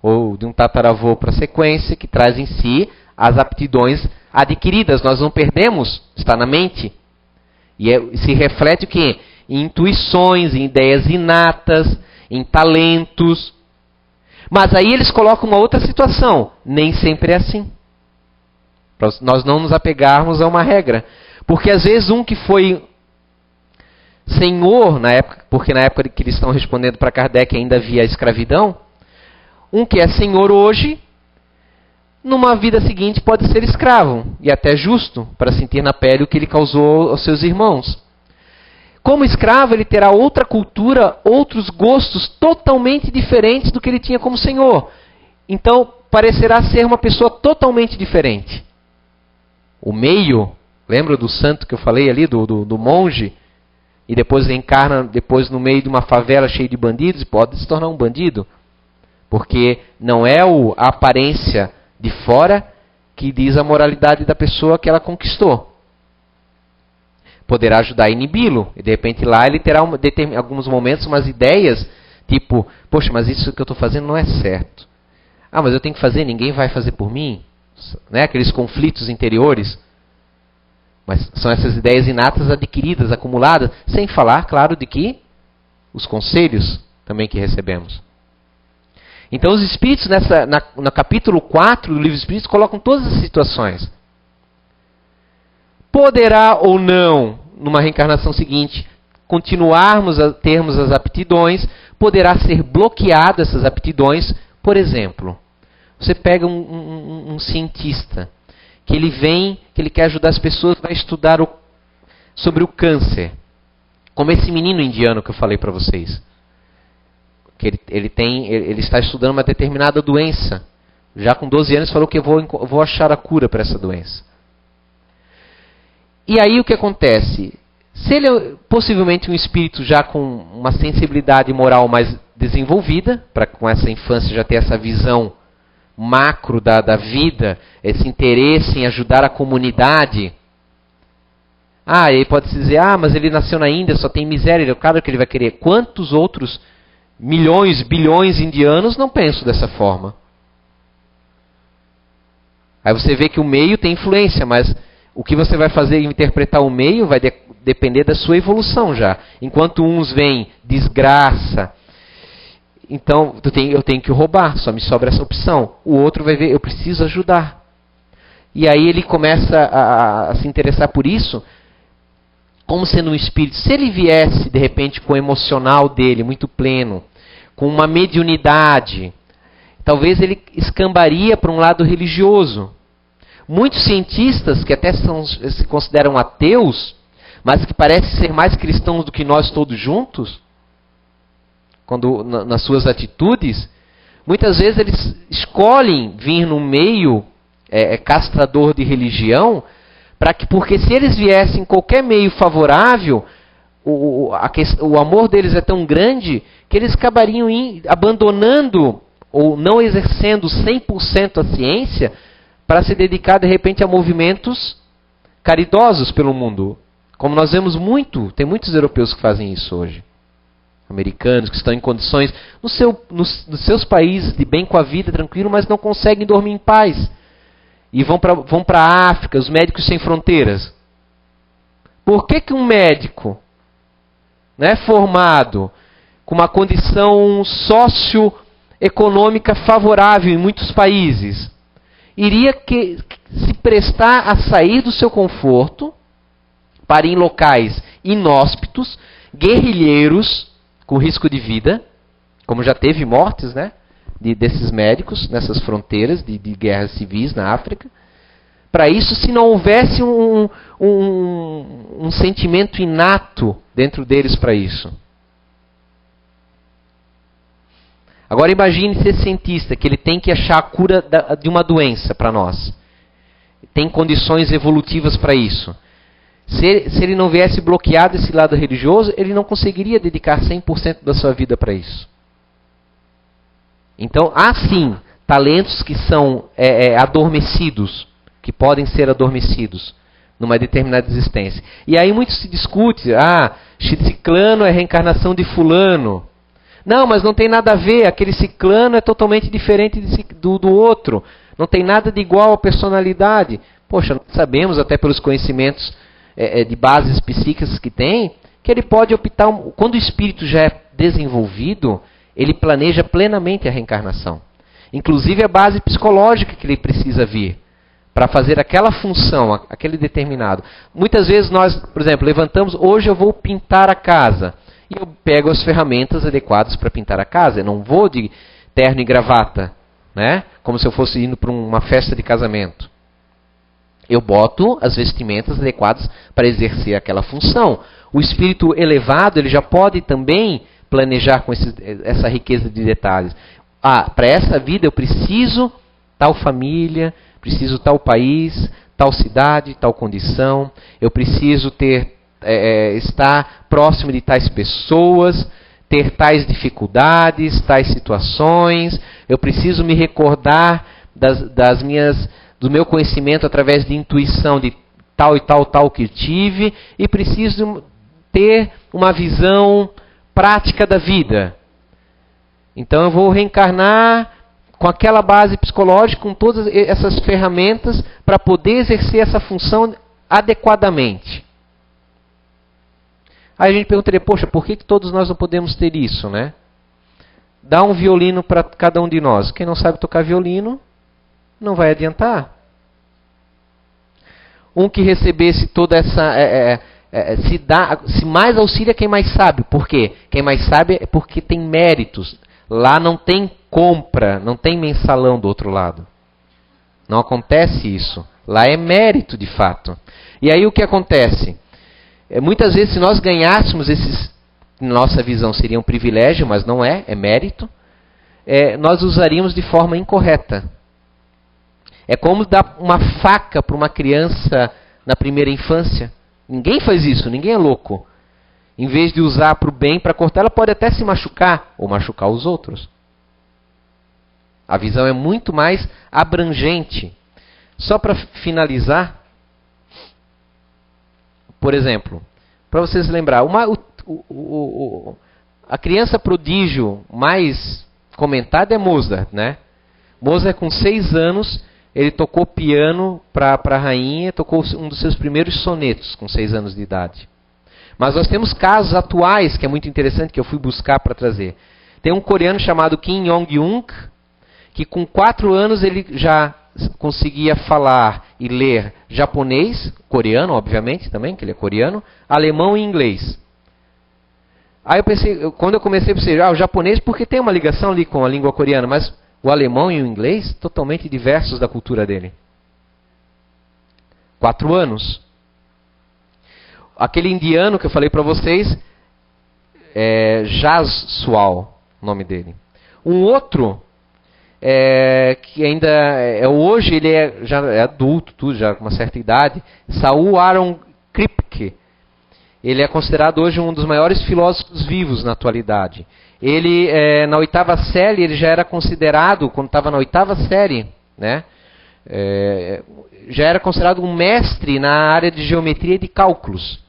ou de um tataravô para a sequência, que traz em si as aptidões adquiridas. Nós não perdemos, está na mente. E se reflete o quê? Em intuições, em ideias inatas, em talentos. Mas aí eles colocam uma outra situação. Nem sempre é assim. Para nós não nos apegarmos a uma regra. Porque às vezes um que foi senhor, porque na época que eles estão respondendo para Kardec ainda havia a escravidão, um que é senhor hoje, numa vida seguinte pode ser escravo. E até justo, para sentir na pele o que ele causou aos seus irmãos. Como escravo, ele terá outra cultura, outros gostos totalmente diferentes do que ele tinha como senhor. Então, parecerá ser uma pessoa totalmente diferente. O meio, lembra do santo que eu falei ali, do monge? E depois reencarna no meio de uma favela cheia de bandidos e pode se tornar um bandido. Porque não é a aparência de fora que diz a moralidade da pessoa que ela conquistou. Poderá ajudar a inibi-lo. E de repente lá ele terá em alguns momentos umas ideias, tipo, poxa, mas isso que eu estou fazendo não é certo. Ah, mas eu tenho que fazer, ninguém vai fazer por mim? Né? Aqueles conflitos interiores. Mas são essas ideias inatas adquiridas, acumuladas, sem falar, claro, de que os conselhos também que recebemos. Então os espíritos, no capítulo 4 do livro dos Espíritos, colocam todas as situações. Poderá ou não, numa reencarnação seguinte, continuarmos a termos as aptidões, poderá ser bloqueado essas aptidões. Por exemplo, você pega um cientista, que ele quer ajudar as pessoas, vai estudar sobre o câncer. Como esse menino indiano que eu falei para vocês. Que ele está estudando uma determinada doença. Já com 12 anos falou que eu vou achar a cura para essa doença. E aí o que acontece? Se ele é possivelmente um espírito já com uma sensibilidade moral mais desenvolvida, para com essa infância já ter essa visão macro da vida, esse interesse em ajudar a comunidade. Ele pode se dizer, mas ele nasceu na Índia, só tem miséria, claro que ele vai querer. Quantos outros milhões, bilhões de indianos não pensam dessa forma? Aí você vê que o meio tem influência, mas o que você vai fazer em interpretar o meio vai depender da sua evolução já. Enquanto uns veem desgraça, então eu tenho que roubar, só me sobra essa opção. O outro vai ver, eu preciso ajudar. E aí ele começa a se interessar por isso, como sendo um espírito. Se ele viesse, de repente, com o emocional dele muito pleno, com uma mediunidade, talvez ele escambaria para um lado religioso. Muitos cientistas, que até se consideram ateus, mas que parecem ser mais cristãos do que nós todos juntos, nas suas atitudes, muitas vezes eles escolhem vir num meio castrador de religião, porque se eles viessem em qualquer meio favorável, o amor deles é tão grande que eles acabariam abandonando ou não exercendo 100% a ciência para se dedicar de repente a movimentos caridosos pelo mundo. Como nós vemos tem muitos europeus que fazem isso hoje. Americanos que estão em condições, nos seus países, de bem com a vida, tranquilo, mas não conseguem dormir em paz. E vão para a África, os médicos sem fronteiras. Por que um médico formado com uma condição socioeconômica favorável em muitos países iria se prestar a sair do seu conforto para ir em locais inóspitos, guerrilheiros, com risco de vida, como já teve mortes, desses médicos nessas fronteiras de guerras civis na África? Para isso, se não houvesse um sentimento inato dentro deles para isso. Agora imagine ser cientista, que ele tem que achar a cura de uma doença para nós. Tem condições evolutivas para isso. Se ele não viesse bloqueado esse lado religioso, ele não conseguiria dedicar 100% da sua vida para isso. Então, há sim talentos que são adormecidos, que podem ser adormecidos numa determinada existência. E aí muito se discute, ciclano é reencarnação de fulano. Não, mas não tem nada a ver, aquele ciclano é totalmente diferente do outro. Não tem nada de igual à personalidade. Poxa, nós sabemos, até pelos conhecimentos de bases psíquicas que tem, que ele pode optar, quando o espírito já é desenvolvido, ele planeja plenamente a reencarnação. Inclusive a base psicológica que ele precisa vir para fazer aquela função, aquele determinado. Muitas vezes nós, por exemplo, levantamos, hoje eu vou pintar a casa. E eu pego as ferramentas adequadas para pintar a casa. Eu não vou de terno e gravata, como se eu fosse indo para uma festa de casamento. Eu boto as vestimentas adequadas para exercer aquela função. O espírito elevado, ele já pode também planejar com essa riqueza de detalhes. Para essa vida eu preciso tal família, preciso tal país, tal cidade, tal condição. Eu preciso estar próximo de tais pessoas, ter tais dificuldades, tais situações. Eu preciso me recordar do meu conhecimento através de intuição de tal e tal que tive, e preciso ter uma visão prática da vida. Então eu vou reencarnar com aquela base psicológica, com todas essas ferramentas para poder exercer essa função adequadamente. Aí a gente perguntaria, poxa, por que todos nós não podemos ter isso, dá um violino para cada um de nós. Quem não sabe tocar violino, não vai adiantar. Um que recebesse toda essa... se mais auxilia quem mais sabe. Por quê? Quem mais sabe é porque tem méritos. Lá não tem compra, não tem mensalão do outro lado. Não acontece isso. Lá é mérito de fato. E aí o que acontece? Muitas vezes, se nós ganhássemos esses, nossa visão seria um privilégio, mas não é, é mérito, nós usaríamos de forma incorreta. É como dar uma faca para uma criança na primeira infância. Ninguém faz isso, ninguém é louco. Em vez de usar para o bem, para cortar, ela pode até se machucar, ou machucar os outros. A visão é muito mais abrangente. Só para finalizar, por exemplo, para vocês lembrar, a criança prodígio mais comentada é Mozart, né? Mozart, com 6 anos, ele tocou piano para a rainha, tocou um dos seus primeiros sonetos com 6 anos de idade. Mas nós temos casos atuais, que é muito interessante, que eu fui buscar para trazer. Tem um coreano chamado Kim Yong-jung, que com 4 anos ele já conseguia falar e ler japonês, coreano, obviamente, também, que ele é coreano, alemão e inglês. Aí eu pensei, quando eu comecei a pensar, o japonês, porque tem uma ligação ali com a língua coreana, mas o alemão e o inglês, totalmente diversos da cultura dele. 4 anos. Aquele indiano que eu falei para vocês, Jaswal, o nome dele. Um outro, que ainda hoje ele já é adulto, tudo, já com uma certa idade, Saul Aaron Kripke. Ele é considerado hoje um dos maiores filósofos vivos na atualidade. Ele, na 8ª série, ele já era considerado, quando estava na 8ª série, né, já era considerado um mestre na área de geometria e de cálculos.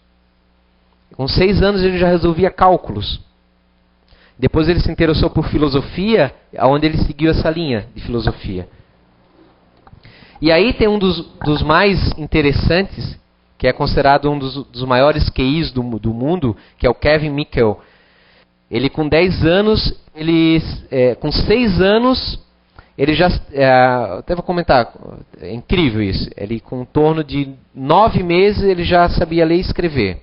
Com 6 anos ele já resolvia cálculos. Depois ele se interessou por filosofia, onde ele seguiu essa linha de filosofia. E aí tem um dos mais interessantes, que é considerado um dos maiores QIs do mundo, que é o Kevin Michael. Ele com 10 anos, com 6 anos, ele já... até vou comentar, é incrível isso. Ele com em torno de 9 meses, ele já sabia ler e escrever.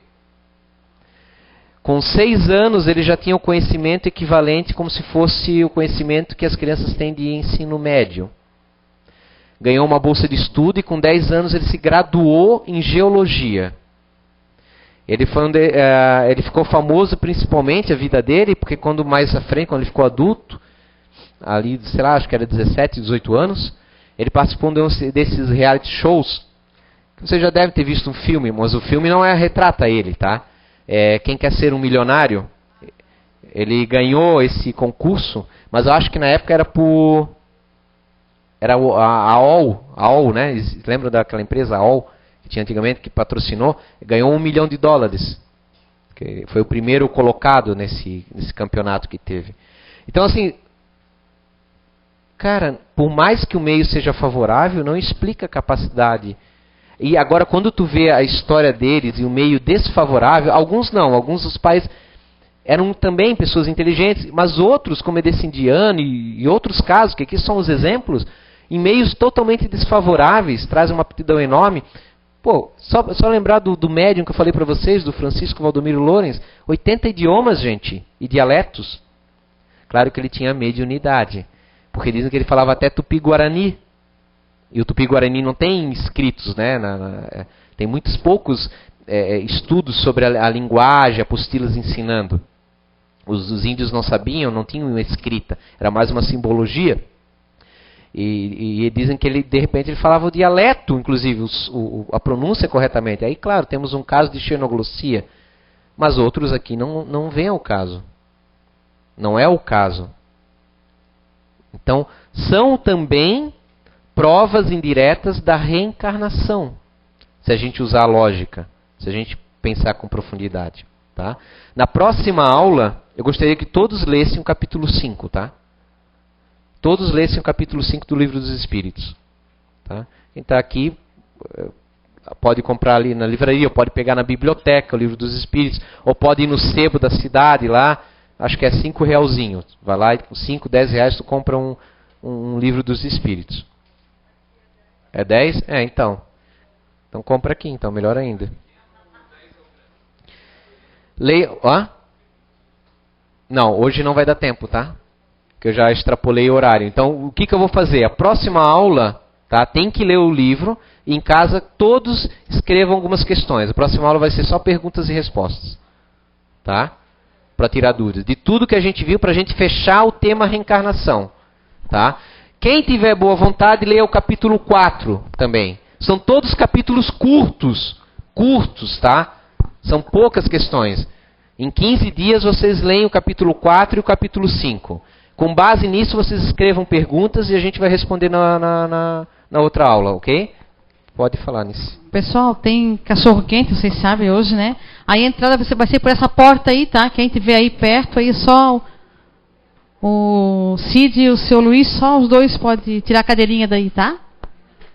Com 6 anos, ele já tinha o conhecimento equivalente, como se fosse o conhecimento que as crianças têm de ensino médio. Ganhou uma bolsa de estudo e com 10 anos ele se graduou em geologia. Ele ficou famoso principalmente a vida dele, porque quando mais à frente, quando ele ficou adulto, ali, sei lá, acho que era 17, 18 anos, ele participou desses reality shows. Você já deve ter visto um filme, mas o filme não retrata ele, tá? Quem quer ser um milionário, ele ganhou esse concurso, mas eu acho que na época era a AOL, né? Lembram daquela empresa AOL, que tinha antigamente, que patrocinou, ganhou $1 milhão. Que foi o primeiro colocado nesse campeonato que teve. Então assim, cara, por mais que o meio seja favorável, não explica a capacidade. E agora, quando tu vê a história deles e o meio desfavorável, alguns não, alguns dos pais eram também pessoas inteligentes, mas outros, como desse indiano e outros casos, que aqui são os exemplos, em meios totalmente desfavoráveis, trazem uma aptidão enorme. Pô, só lembrar do médium que eu falei para vocês, do Francisco Valdomiro Lorenz, 80 idiomas, gente, e dialetos. Claro que ele tinha mediunidade, porque dizem que ele falava até tupi-guarani. E o tupi-guarani não tem escritos, né? Tem muitos poucos estudos sobre a linguagem, apostilas ensinando. Os índios não sabiam, não tinham uma escrita, era mais uma simbologia. E dizem que ele, de repente, ele falava o dialeto, inclusive, a pronúncia corretamente. Aí, claro, temos um caso de xenoglossia, mas outros aqui não vêm ao caso. Não é o caso. Então, são também provas indiretas da reencarnação, se a gente usar a lógica, se a gente pensar com profundidade. Tá? Na próxima aula, eu gostaria que todos lessem o capítulo 5, tá? Todos lessem o capítulo 5 do Livro dos Espíritos. Tá? Quem está aqui pode comprar ali na livraria, ou pode pegar na biblioteca o Livro dos Espíritos, ou pode ir no sebo da cidade lá, acho que é 5 realzinho. Vai lá e com 5, 10 reais tu compra um livro dos Espíritos. É 10? Então. Então compra aqui, então, melhor ainda. Leia. Não, hoje não vai dar tempo, tá? Que eu já extrapolei o horário. Então, o que eu vou fazer? A próxima aula, tá? Tem que ler o livro e em casa todos escrevam algumas questões. A próxima aula vai ser só perguntas e respostas, tá? Para tirar dúvidas de tudo que a gente viu, para a gente fechar o tema reencarnação, tá? Quem tiver boa vontade, leia o capítulo 4 também. São todos capítulos curtos, tá? São poucas questões. Em 15 dias vocês leem o capítulo 4 e o capítulo 5. Com base nisso, vocês escrevam perguntas e a gente vai responder na outra aula, ok? Pode falar nisso.
Pessoal, tem cachorro quente, vocês sabem hoje, né? Aí a entrada vai ser por essa porta aí, tá? Quem tiver aí perto, aí só o Cid e o seu Luiz, só os dois podem tirar a cadeirinha daí, tá?